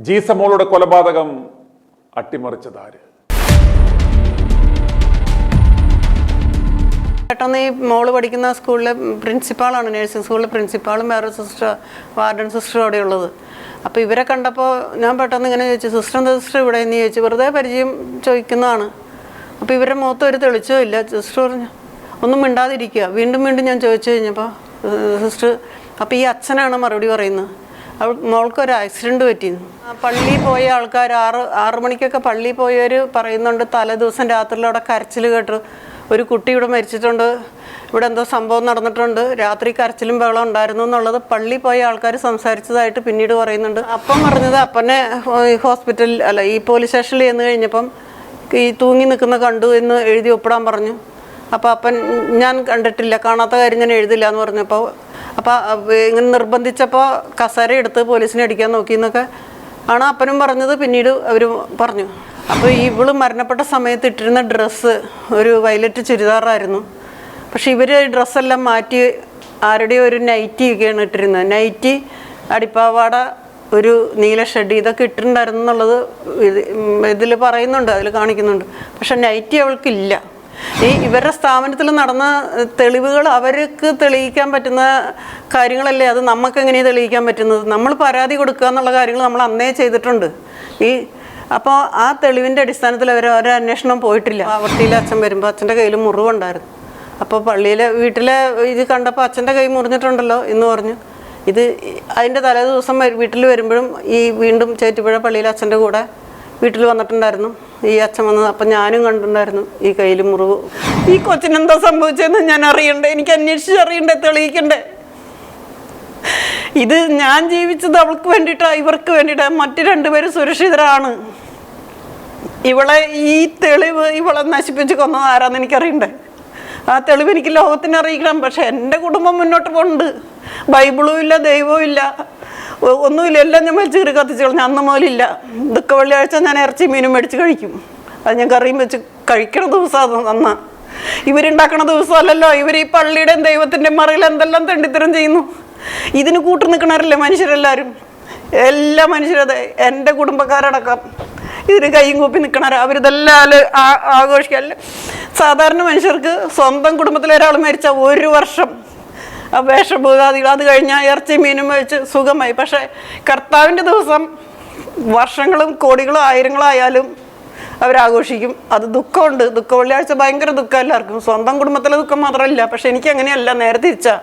ജീസമോളുടെ കൊലപാതകം അട്ടിമറിച്ചതാര്? പെട്ടെന്ന് ഈ മോള് പഠിക്കുന്ന സ്കൂളിലെ പ്രിൻസിപ്പാളാണ്, നഴ്സിംഗ് സ്കൂളിലെ പ്രിൻസിപ്പാളും വേറെ സിസ്റ്റർ, വാർഡൻ സിസ്റ്ററും അവിടെ ഉള്ളത്. അപ്പോൾ ഇവരെ കണ്ടപ്പോൾ ഞാൻ പെട്ടെന്ന് ഇങ്ങനെ ചോദിച്ചു, സിസ്റ്റർ എന്താ സിസ്റ്റർ ഇവിടെ എന്ന് ചോദിച്ചു. വെറുതെ പരിചയം ചോദിക്കുന്നതാണ്. അപ്പോൾ ഇവരുടെ മുഖത്ത് ഒരു തെളിച്ചോ ഇല്ല. സിസ്റ്റർ പറഞ്ഞു ഒന്നും മിണ്ടാതിരിക്കുക. വീണ്ടും വീണ്ടും ഞാൻ ചോദിച്ചു കഴിഞ്ഞപ്പോൾ സിസ്റ്റർ അപ്പോൾ ഈ അച്ഛനാണ് മറുപടി പറയുന്നത്. മോൾക്കൊരു ആക്സിഡൻറ്റ് പറ്റിയിരുന്നു. പള്ളിയിൽ പോയ ആൾക്കാർ ആറ് മണിക്കൊക്കെ പള്ളിയിൽ പോയവർ പറയുന്നുണ്ട് തലേ ദിവസം രാത്രിയിൽ അവിടെ കരച്ചിൽ കേട്ടു, ഒരു കുട്ടി ഇവിടെ മരിച്ചിട്ടുണ്ട്, ഇവിടെ എന്തോ സംഭവം നടന്നിട്ടുണ്ട്, രാത്രി കരച്ചിലും ബഹളം ഉണ്ടായിരുന്നു എന്നുള്ളത് പള്ളിയിൽ പോയ ആൾക്കാർ സംസാരിച്ചതായിട്ട് പിന്നീട് പറയുന്നുണ്ട്. അപ്പം പറഞ്ഞത് അപ്പനെ ഹോസ്പിറ്റലിൽ അല്ല ഈ പോലീസ് സ്റ്റേഷനിൽ ചെന്ന് കഴിഞ്ഞപ്പം ഈ തൂങ്ങി നിൽക്കുന്ന കണ്ടു എന്ന് എഴുതി ഒപ്പിടാൻ പറഞ്ഞു. അപ്പോൾ അപ്പൻ ഞാൻ കണ്ടിട്ടില്ല, കാണാത്ത കാര്യം ഞാൻ എഴുതില്ല എന്ന് പറഞ്ഞപ്പോൾ ഇങ്ങനെ നിർബന്ധിച്ചപ്പോൾ കസേര എടുത്ത് പോലീസിനെ അടിക്കാൻ നോക്കി എന്നൊക്കെ ആണ് അപ്പനും പറഞ്ഞത്. പിന്നീട് അവർ പറഞ്ഞു. അപ്പോൾ ഇവള് മരണപ്പെട്ട സമയത്ത് ഇട്ടിരുന്ന ഡ്രസ്സ് ഒരു വയലറ്റ് ചുരിദാറായിരുന്നു. പക്ഷെ ഇവർ ഡ്രസ്സെല്ലാം മാറ്റി ആരുടെയും ഒരു നൈറ്റി ഒക്കെയാണ് ഇട്ടിരുന്നത്. നൈറ്റി, അടിപ്പാവാട, ഒരു നീല ഷെഡ് ഇതൊക്കെ ഇട്ടിട്ടുണ്ടായിരുന്നു എന്നുള്ളത് ഇതിൽ പറയുന്നുണ്ട്, അതിൽ കാണിക്കുന്നുണ്ട്. പക്ഷെ നൈറ്റി അവൾക്കില്ല. ഇവരുടെ സ്ഥാപനത്തിൽ നടന്ന തെളിവുകൾ അവർക്ക് തെളിയിക്കാൻ പറ്റുന്ന കാര്യങ്ങളല്ലേ, അത് നമുക്ക് എങ്ങനെയാണ് തെളിയിക്കാൻ പറ്റുന്നത്? നമ്മൾ പരാതി കൊടുക്കുക എന്നുള്ള കാര്യങ്ങൾ നമ്മൾ അന്നേ ചെയ്തിട്ടുണ്ട്. അപ്പോൾ ആ തെളിവിൻ്റെ അടിസ്ഥാനത്തിൽ ഒരു അന്വേഷണം പോയിട്ടില്ല. ആവർത്തിയിൽ അച്ഛൻ വരുമ്പോൾ അച്ഛൻ്റെ കയ്യിൽ മുറിവുണ്ടായിരുന്നു. അപ്പോൾ വീട്ടിലെ ഇത് കണ്ടപ്പോൾ അച്ഛൻ്റെ കൈ മുറിഞ്ഞിട്ടുണ്ടല്ലോ എന്ന് പറഞ്ഞു. ഇത് അതിൻ്റെ തലേ ദിവസം വീട്ടിൽ വരുമ്പോഴും ഈ വീണ്ടും ചേറ്റുപുഴ പള്ളിയിൽ അച്ഛൻ്റെ കൂടെ വീട്ടിൽ വന്നിട്ടുണ്ടായിരുന്നു ഈ അച്ഛൻ വന്നത്. അപ്പം ഞാനും കണ്ടിട്ടുണ്ടായിരുന്നു ഈ കയ്യിൽ മുറിവ്. ഈ കൊച്ചിനെന്താ സംഭവിച്ചതെന്ന് ഞാൻ അറിയണ്ടേ, എനിക്ക് അന്വേഷിച്ചറിയണ്ടേ, തെളിയിക്കണ്ടേ. ഇത് ഞാൻ ജീവിച്ചത് അവൾക്ക് വേണ്ടിയിട്ടാ, ഇവർക്ക് വേണ്ടിയിട്ടാ. മറ്റു രണ്ടുപേരും സുരക്ഷിതരാണ്. ഇവളെ ഈ തെളിവ് ഇവളെ നശിപ്പിച്ച് കൊന്നത് ആരാന്ന് എനിക്കറിയണ്ടേ. ആ തെളിവ് എനിക്ക് ലോകത്തിന് അറിയിക്കണം. പക്ഷെ എൻ്റെ കുടുംബം മുന്നോട്ട് പോകുന്നുണ്ട്. ബൈബിളും ഇല്ല, ദൈവവും ഇല്ല, ഒന്നുമില്ല. എല്ലാം ഞാൻ വലിച്ചു കയറി കത്തിച്ച് കളഞ്ഞു. അന്ന് മുതലില്ല. ദുഃഖ വെള്ളിയാഴ്ച ഞാൻ ഇറച്ചി മീനും മേടിച്ച് കഴിക്കും. അത് ഞാൻ കറിയും വെച്ച് കഴിക്കണ ദിവസമാണ് അന്ന്. ഇവരുണ്ടാക്കണ ദിവസമല്ലല്ലോ. ഇവർ ഈ പള്ളിയുടെയും ദൈവത്തിൻ്റെ മറയിൽ എന്തെല്ലാം തെണ്ടിത്തരം ചെയ്യുന്നു. ഇതിന് കൂട്ടു നിൽക്കണവരല്ലേ മനുഷ്യരെല്ലാവരും. എല്ലാ മനുഷ്യരതെ, എൻ്റെ കുടുംബക്കാരടക്കം ഇതിന് കൈയും കൂപ്പി നിൽക്കണവരാ. അവരിതെല്ലാം ആഘോഷിക്കല്ല. സാധാരണ മനുഷ്യർക്ക് സ്വന്തം കുടുംബത്തിലെ ഒരാൾ മരിച്ച 1 വർഷം വേഷഭൂതാദികൾ, അത് കഴിഞ്ഞാൽ ഇറച്ചി മീനും വെച്ച് സുഖമായി. പക്ഷേ കർത്താവിൻ്റെ ദിവസം വർഷങ്ങളും കോടികളും ആയിരങ്ങളായാലും അവരാഘോഷിക്കും. അത് ദുഃഖമുണ്ട്. ദുഃഖ വെള്ളിയാഴ്ച ഭയങ്കര ദുഃഖം എല്ലാവർക്കും. സ്വന്തം കുടുംബത്തിലെ ദുഃഖം മാത്രമല്ല. പക്ഷെ എനിക്ക് അങ്ങനെയല്ല, നേരെ തിരിച്ചാ.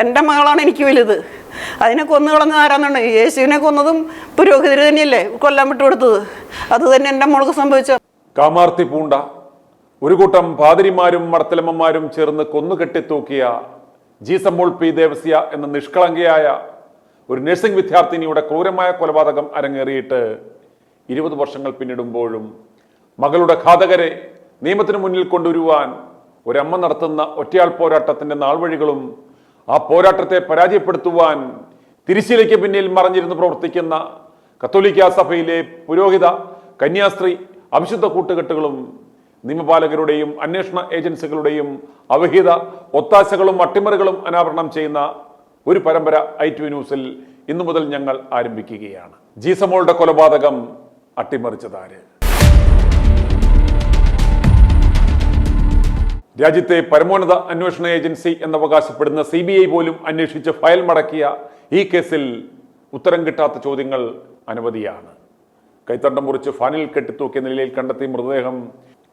എൻ്റെ മകളാണ് എനിക്ക് വലുത്. അതിനെ കൊന്നു കളഞ്ഞ ആരാന്നുണ്ട്? യേശുവിനെ കൊന്നതും പുരോഹിതർ തന്നെയല്ലേ കൊല്ലാൻ വിട്ടുകൊടുത്തത്. അത് തന്നെ എൻ്റെ മോൾക്ക് സംഭവിച്ച. കാമാർത്തി പൂണ്ട ഒരു കൂട്ടം പാതിരിമാരും മടത്തലമ്മമാരും ചേർന്ന് കൊന്നുകെട്ടിത്തൂക്കിയ ജീസമോൾ പി ദേവസ്യ എന്ന നിഷ്കളങ്കയായ ഒരു നഴ്സിംഗ് വിദ്യാർത്ഥിനിയുടെ ക്രൂരമായ കൊലപാതകം അരങ്ങേറിയിട്ട് 20 വർഷങ്ങൾ പിന്നിടുമ്പോഴും മകളുടെ ഘാതകരെ നിയമത്തിന് മുന്നിൽ കൊണ്ടുവരുവാൻ ഒരമ്മ നടത്തുന്ന ഒറ്റയാൾ പോരാട്ടത്തിന്റെ നാൾവഴികളും ആ പോരാട്ടത്തെ പരാജയപ്പെടുത്തുവാൻ തിരിശീലയ്ക്ക് പിന്നിൽ മറഞ്ഞിരുന്ന് പ്രവർത്തിക്കുന്ന കത്തോലിക്ക സഭയിലെ പുരോഹിത, കന്യാസ്ത്രീ, അവിശുദ്ധ കൂട്ടുകെട്ടുകളും നിയമപാലകരുടെയും അന്വേഷണ ഏജൻസികളുടെയും അവഹിത ഒത്താശകളും അട്ടിമറികളും അനാവരണം ചെയ്യുന്ന ഒരു പരമ്പര i2 ന്യൂസിൽ ഇന്നു മുതൽ ഞങ്ങൾ ആരംഭിക്കുകയാണ്. ജീസമോളുടെ കൊലപാതകം അട്ടിമറിച്ചതാര്? രാജ്യത്തെ പരമോന്നത അന്വേഷണ ഏജൻസി എന്നവകാശപ്പെടുന്ന CBI പോലും അന്വേഷിച്ച് ഫയൽ മടക്കിയ ഈ കേസിൽ ഉത്തരം കിട്ടാത്ത ചോദ്യങ്ങൾ അനവധിയാണ്. കൈത്തണ്ടം മുറിച്ച് ഫാനിൽ കെട്ടിത്തൂക്കിയ നിലയിൽ കണ്ടെത്തിയ മൃതദേഹം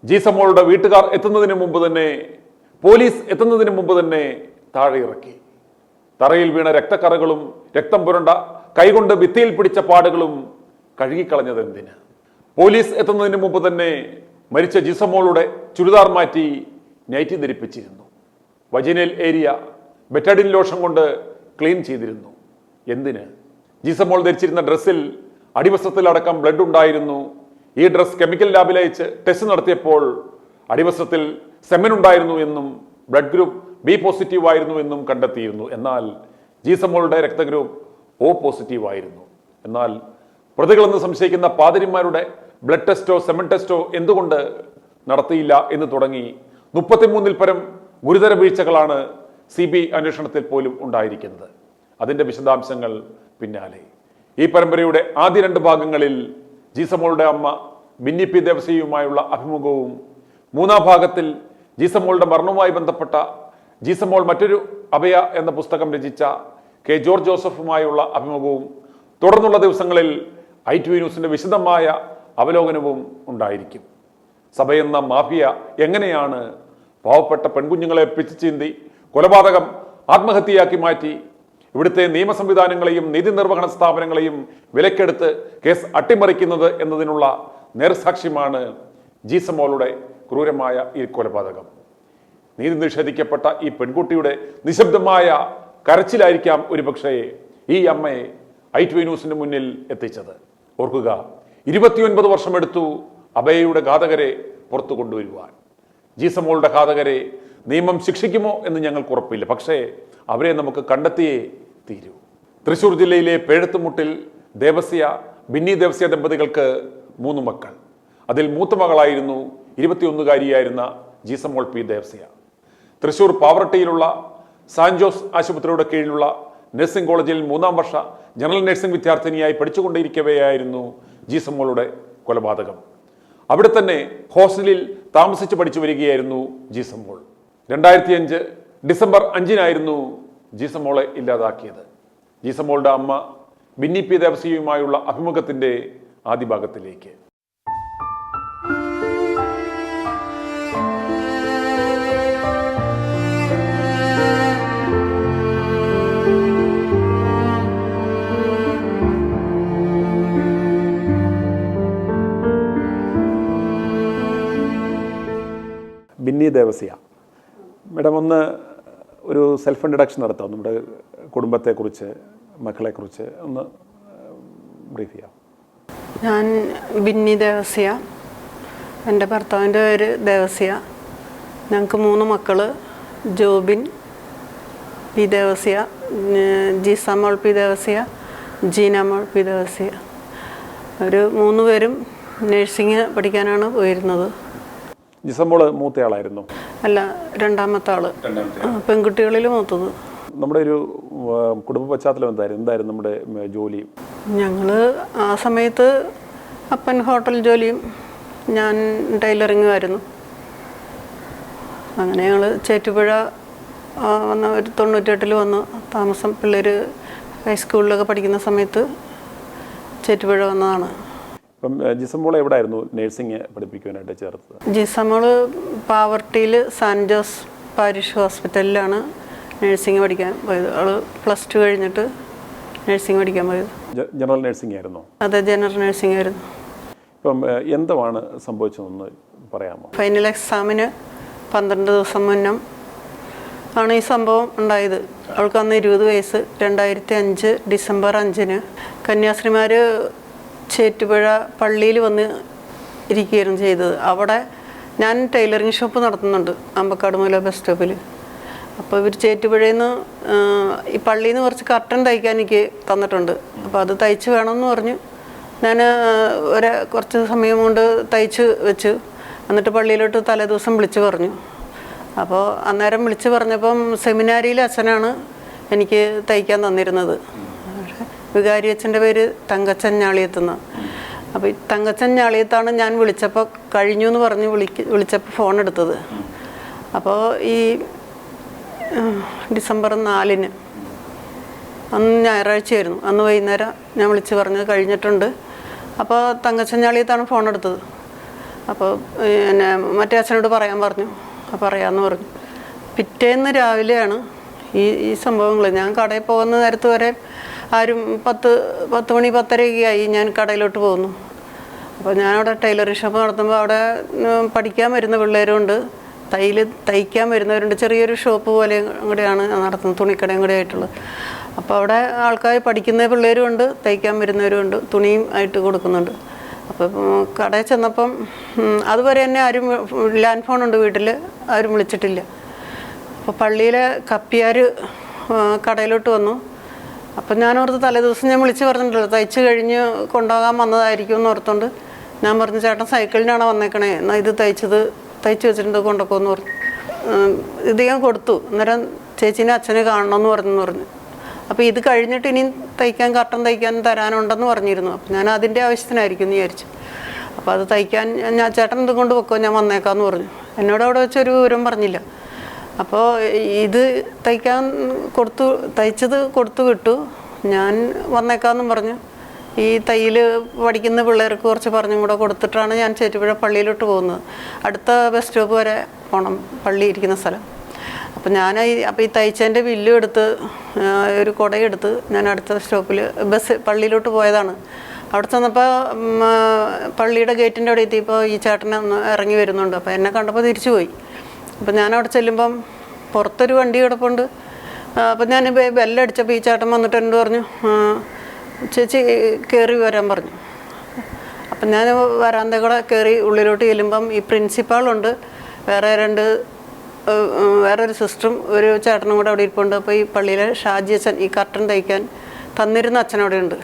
ജീസമോളുടെ വീട്ടുകാർ എത്തുന്നതിന് മുമ്പ് തന്നെ, പോലീസ് എത്തുന്നതിന് മുമ്പ് തന്നെ താഴെ ഇറക്കി. തറയിൽ വീണ രക്തക്കറകളും രക്തം പുരണ്ട കൈകൊണ്ട് ഭിത്തിയിൽ പിടിച്ച പാടുകളും കഴുകിക്കളഞ്ഞത് എന്തിന്? പോലീസ് എത്തുന്നതിന് മുമ്പ് തന്നെ മരിച്ച ജീസമോളുടെ ചുരിദാർ മാറ്റി നൈറ്റി ധരിപ്പിച്ചിരുന്നു. വജിനൽ ഏരിയ ബെറ്റഡിൻ ലോഷൻ കൊണ്ട് ക്ലീൻ ചെയ്തിരുന്നു. എന്തിന്? ജീസമോൾ ധരിച്ചിരുന്ന ഡ്രസ്സിൽ അടിവസ്ത്രത്തിലടക്കം ബ്ലഡ് ഉണ്ടായിരുന്നു. ഈ ഡ്രസ് കെമിക്കൽ ലാബിൽ അയച്ച് ടെസ്റ്റ് നടത്തിയപ്പോൾ അടിവസ്ത്രത്തിൽ സെമൻ ഉണ്ടായിരുന്നു എന്നും ബ്ലഡ് ഗ്രൂപ്പ് B പോസിറ്റീവ് ആയിരുന്നു എന്നും കണ്ടെത്തിയിരുന്നു. എന്നാൽ ജീസമോളുടെ രക്തഗ്രൂപ്പ് O പോസിറ്റീവ് ആയിരുന്നു. എന്നാൽ പ്രതികളെന്ന് സംശയിക്കുന്ന പാതിരിമാരുടെ ബ്ലഡ് ടെസ്റ്റോ സെമൻ ടെസ്റ്റോ എന്തുകൊണ്ട് നടത്തിയില്ല എന്ന് തുടങ്ങി 33-ൽ പരം ഗുരുതര വീഴ്ചകളാണ് CBI അന്വേഷണത്തിൽ പോലും ഉണ്ടായിരിക്കുന്നത്. അതിൻ്റെ വിശദാംശങ്ങൾ പിന്നാലെ. ഈ പരമ്പരയുടെ ആദ്യ 2 ഭാഗങ്ങളിൽ ജീസമോളുടെ അമ്മ ബിന്നി പി ദേവസിയുമായുള്ള അഭിമുഖവും 3-ാം ഭാഗത്തിൽ ജീസമോളുടെ മരണവുമായി ബന്ധപ്പെട്ട ജീസമോൾ മറ്റൊരു അഭയ എന്ന പുസ്തകം രചിച്ച കെ ജോർജ് ജോസഫുമായുള്ള അഭിമുഖവും തുടർന്നുള്ള ദിവസങ്ങളിൽ ITV ന്യൂസിന്റെ വിശദമായ അവലോകനവും ഉണ്ടായിരിക്കും. സഭയെന്ന മാഫിയ എങ്ങനെയാണ് പാവപ്പെട്ട പെൺകുഞ്ഞുങ്ങളെ പിച്ചിച്ചീന്തി കൊലപാതകം ആത്മഹത്യയാക്കി മാറ്റി ഇവിടുത്തെ നിയമ സംവിധാനങ്ങളെയും നീതി നിർവഹണ സ്ഥാപനങ്ങളെയും വിലക്കെടുത്ത് കേസ് അട്ടിമറിക്കുന്നത് എന്നതിനുള്ള നേർസാക്ഷ്യമാണ് ജീസമോളുടെ ക്രൂരമായ ഈ കൊലപാതകം. നീതി നിഷേധിക്കപ്പെട്ട ഈ പെൺകുട്ടിയുടെ നിശബ്ദമായ കരച്ചിലായിരിക്കാം ഒരുപക്ഷേ ഈ അമ്മയെ ITV ന്യൂസിന് മുന്നിൽ എത്തിച്ചത്. ഓർക്കുക, 29 വർഷമെടുത്തു അഭയയുടെ ഘാതകരെ പുറത്തു കൊണ്ടുവരുവാൻ. ജീസമോളുടെ ഘാതകരെ നിയമം ശിക്ഷിക്കുമോ എന്ന് ഞങ്ങൾക്ക് ഉറപ്പില്ല. പക്ഷേ അവരെ നമുക്ക് കണ്ടെത്തിയേ തീരൂ. തൃശൂർ ജില്ലയിലെ പേഴത്തുമുട്ടിൽ ദേവസ്യ ബിന്നി ദേവസ്യ ദമ്പതികൾക്ക് 3 മക്കൾ. അതിൽ മൂത്ത മകളായിരുന്നു 21-കാരിയായിരുന്ന ജീസമോൾ പി ദേവസ്യ. തൃശൂർ പാവറട്ടിയിലുള്ള സാന്റ് ജോസ് ആശുപത്രിയുടെ കീഴിലുള്ള നഴ്സിംഗ് കോളേജിൽ 3-ാം വർഷ ജനറൽ നഴ്സിംഗ് വിദ്യാർത്ഥിനിയായി പഠിച്ചുകൊണ്ടിരിക്കവെയായിരുന്നു ജീസമോളുടെ കൊലപാതകം. അവിടെ തന്നെ ഹോസ്റ്റലിൽ താമസിച്ച് പഠിച്ചു വരികയായിരുന്നു ജീസമോൾ. 2005 ഡിസംബർ 5-നായിരുന്നു ജീസമോളെ ഇല്ലാതാക്കിയത്. ജീസമോളുടെ അമ്മ ബിന്നി പി ദേവസിയുമായുള്ള അഭിമുഖത്തിന്റെ ആദ്യ ഭാഗത്തിലേക്ക്. ബിന്നി ദേവസ്യ മാഡം, ഒന്ന് ഒരു സെൽഫ് ഇൻട്രഡക്ഷൻ നടത്താം. നമ്മുടെ കുടുംബത്തെക്കുറിച്ച്, മക്കളെക്കുറിച്ച് ഒന്ന് ബ്രീഫ് ചെയ്യാം. ഞാൻ ബിന്നി ദേവസ്യ, എൻ്റെ ഭർത്താവിൻ്റെ പേര് ദേവസ്യ. ഞങ്ങൾക്ക് 3 മക്കൾ: Jobin P Devasya, Jeesamol P Devasya, Jeenamol P Devasya. ഒരു 3 പേരും നഴ്സിംഗ് പഠിക്കാനാണ് പോയിരുന്നത്. ജീസമോള് മൂത്തയാളായിരുന്നു? അല്ല, രണ്ടാമത്തെ ആള്, പെൺകുട്ടികളിൽ മൂത്തത്. നമ്മുടെ ഒരു കുടുംബ പശ്ചാത്തലം എന്തായിരുന്നു നമ്മുടെ ജോലി? ഞങ്ങൾ ആ സമയത്ത് അപ്പൻ ഹോട്ടൽ ജോലിയും ഞാൻ ടൈലറിങ്ങും ആയിരുന്നു. അങ്ങനെ ഞങ്ങൾ ചേറ്റുപുഴ വന്ന ഒരു 98-ൽ വന്ന് താമസം. പിള്ളേർ ഹൈസ്കൂളിലൊക്കെ പഠിക്കുന്ന സമയത്ത് ചേറ്റുപുഴ വന്നതാണ്. അപ്പം ജീസമോൾ എവിടെയായിരുന്നു നഴ്സിംഗ് പഠിപ്പിക്കുവാനായിട്ട് ചേർത്തത്? ജീസമോൾ പാവർട്ടിയിൽ സാന്റ് ജോസ് പാരിഷ് ഹോസ്പിറ്റലിലാണ് നഴ്സിംഗ് പഠിക്കാൻ പോയത്. അവൾ +2 കഴിഞ്ഞിട്ട് നഴ്സിംഗ് പഠിക്കാൻ പോയത്. ജനറൽ നഴ്സിംഗ് ആയിരുന്നോ? അതെ, ജനറൽ നഴ്സിംഗ് ആയിരുന്നു. ഇപ്പം എന്താണ് സംഭവിച്ചതെന്ന് പറയാമോ? ഫൈനൽ എക്സാമിന് 12 ദിവസം മുന്നേ ആണ് ഈ സംഭവം ഉണ്ടായത്. അവൾക്ക് അന്ന് 20 വയസ്സ്. 2005 ഡിസംബർ 5-ന് കന്യാസ്ത്രീമാർ ചേറ്റുപുഴ പള്ളിയിൽ വന്ന് ഇരിക്കുകയായിരുന്നു ചെയ്തത്. അവിടെ ഞാൻ ടൈലറിങ് ഷോപ്പ് നടത്തുന്നുണ്ട് അമ്പക്കാട് മൂല ബസ് സ്റ്റോപ്പിൽ. അപ്പോൾ ഇവർ ചേറ്റുപുഴയിൽ നിന്ന് ഈ പള്ളിയിൽ നിന്ന് കുറച്ച് കർട്ടൻ തയ്ക്കാൻ എനിക്ക് തന്നിട്ടുണ്ട്. അപ്പോൾ അത് തയ്ച്ച് വേണമെന്ന് പറഞ്ഞു. ഞാൻ കുറച്ച് സമയം കൊണ്ട് തയ്ച്ച് വെച്ചു. എന്നിട്ട് പള്ളിയിലോട്ട് തലേദിവസം വിളിച്ച് പറഞ്ഞു. അപ്പോൾ അന്നേരം വിളിച്ച് പറഞ്ഞപ്പം സെമിനാരിയിലെ അച്ഛനാണ് എനിക്ക് തയ്ക്കാൻ തന്നിരുന്നത്. വികാരി അച്ഛൻ്റെ പേര് തങ്കച്ചൻ ഞാളിയത്തുന്ന. അപ്പോൾ ഈ തങ്കച്ചൻ ഞാളിയത്താണ് ഞാൻ വിളിച്ചപ്പോൾ കഴിഞ്ഞു എന്ന് പറഞ്ഞ് വിളിച്ചപ്പോൾ ഫോൺ എടുത്തത്. അപ്പോൾ ഈ ഡിസംബർ 4-ന്, അന്ന് ഞായറാഴ്ചയായിരുന്നു, അന്ന് വൈകുന്നേരം ഞാൻ വിളിച്ച് പറഞ്ഞത് കഴിഞ്ഞിട്ടുണ്ട്. അപ്പോൾ തങ്കച്ചൻ ഞാളിയത്താണ് ഫോൺ എടുത്തത്. അപ്പോൾ എന്നെ മറ്റേ അച്ഛനോട് പറയാൻ പറഞ്ഞു. അപ്പോൾ പറയാമെന്ന് പറഞ്ഞു. പിറ്റേന്ന് രാവിലെയാണ് ഈ സംഭവങ്ങൾ. ഞാൻ കടയിൽ പോകുന്ന നേരത്ത് വരെ ആരും 10 മണി 10:30 ആയി ഞാൻ കടയിലോട്ട് പോകുന്നു. അപ്പോൾ ഞാനവിടെ ടൈലറിങ് ഷോപ്പ് നടത്തുമ്പോൾ അവിടെ പഠിക്കാൻ വരുന്ന പിള്ളേരുണ്ട്, തയ്ക്കാൻ വരുന്നവരുണ്ട്. ചെറിയൊരു ഷോപ്പ് പോലെ കൂടെയാണ് നടത്തുന്നത്, തുണിക്കടയും കൂടെ ആയിട്ടുള്ളത്. അപ്പോൾ അവിടെ ആൾക്കാർ പഠിക്കുന്ന പിള്ളേരും ഉണ്ട്, തയ്ക്കാൻ വരുന്നവരും ഉണ്ട്, തുണിയും ആയിട്ട് കൊടുക്കുന്നുണ്ട്. അപ്പോൾ കടയിൽ ചെന്നപ്പം അതുവരെ തന്നെ ആരും, ലാൻഡ് ഫോണുണ്ട് വീട്ടിൽ, ആരും വിളിച്ചിട്ടില്ല. അപ്പോൾ പള്ളിയിലെ കപ്പിയാർ കടയിലോട്ട് വന്നു. അപ്പം ഞാനോർത്ത് തലേദിവസം ഞാൻ വിളിച്ച് പറഞ്ഞിട്ടുണ്ടല്ലോ തയ്ച്ച് കഴിഞ്ഞ് കൊണ്ടുപോകാൻ വന്നതായിരിക്കും എന്ന് ഓർത്തുകൊണ്ട് ഞാൻ പറഞ്ഞു, ചേട്ടൻ സൈക്കിളിനാണോ വന്നേക്കണേ, എന്നാൽ ഇത് തയ്ച്ച് വെച്ചിട്ടുണ്ട് കൊണ്ടുപോകുമെന്ന് പറഞ്ഞു. ഇത് ഞാൻ കൊടുത്തു. അന്നേരം ചേച്ചീനെ അച്ഛനെ കാണണമെന്ന് പറഞ്ഞു. അപ്പോൾ ഇത് കഴിഞ്ഞിട്ട് ഇനി തയ്ക്കാൻ കർട്ടൻ തയ്ക്കാൻ തരാനുണ്ടെന്ന് പറഞ്ഞിരുന്നു. അപ്പോൾ ഞാൻ അതിൻ്റെ ആവശ്യത്തിനായിരിക്കും എന്ന് വിചാരിച്ചു. അപ്പോൾ അത് തയ്ക്കാൻ ഞാൻ ചേട്ടൻ ഇതും കൊണ്ട് വെക്കോ, ഞാൻ വന്നേക്കാമെന്ന് പറഞ്ഞു. എന്നോട് അവിടെ വെച്ചൊരു വിവരം പറഞ്ഞില്ല. അപ്പോൾ ഇത് തയ്ക്കാൻ തയ്ച്ചത് കൊടുത്തു വിട്ടു. ഞാൻ വന്നേക്കാമെന്നും പറഞ്ഞു. ഈ തയ്യൽ പഠിക്കുന്ന പിള്ളേർക്ക് കുറച്ച് പറഞ്ഞും കൂടെ കൊടുത്തിട്ടാണ് ഞാൻ ചേറ്റുപുഴ പള്ളിയിലോട്ട് പോകുന്നത്. അടുത്ത ബസ് സ്റ്റോപ്പ് വരെ പോകണം, പള്ളി ഇരിക്കുന്ന സ്ഥലം. അപ്പം അപ്പോൾ ഈ തയ്ച്ചതിൻ്റെ ബില്ലും എടുത്ത് ഒരു കുടയെടുത്ത് ഞാൻ അടുത്ത സ്റ്റോപ്പിൽ പള്ളിയിലോട്ട് പോയതാണ്. അവിടെ ചെന്നപ്പോൾ പള്ളിയുടെ ഗേറ്റിൻ്റെ അവിടെ എത്തിയപ്പോൾ ഈ ചേട്ടനെ ഒന്ന് ഇറങ്ങി വരുന്നുണ്ട്. അപ്പോൾ എന്നെ കണ്ടപ്പോൾ തിരിച്ചു പോയി. അപ്പം ഞാൻ അവിടെ ചെല്ലുമ്പം പുറത്തൊരു വണ്ടി കിടപ്പുണ്ട്. അപ്പം ഞാൻ ബെല്ലടിച്ചപ്പോൾ ഈ ചേട്ടൻ വന്നിട്ട് എന്നോട് പറഞ്ഞു, ചേച്ചി കയറി വരാൻ പറഞ്ഞു. അപ്പം ഞാൻ വരാന്ത കൂടെ കയറി ഉള്ളിലോട്ട് ചെല്ലുമ്പം ഈ പ്രിൻസിപ്പാളുണ്ട്, വേറൊരു സിസ്റ്ററും ഒരു ചേട്ടനും കൂടെ അവിടെ ഇരിപ്പുണ്ട്. അപ്പോൾ ഈ പള്ളിയിലെ ഷാജി അച്ഛൻ ഈ കർട്ടൻ തയ്ക്കാൻ തന്നിരുന്ന അച്ഛൻ അവിടെ ഉണ്ട്.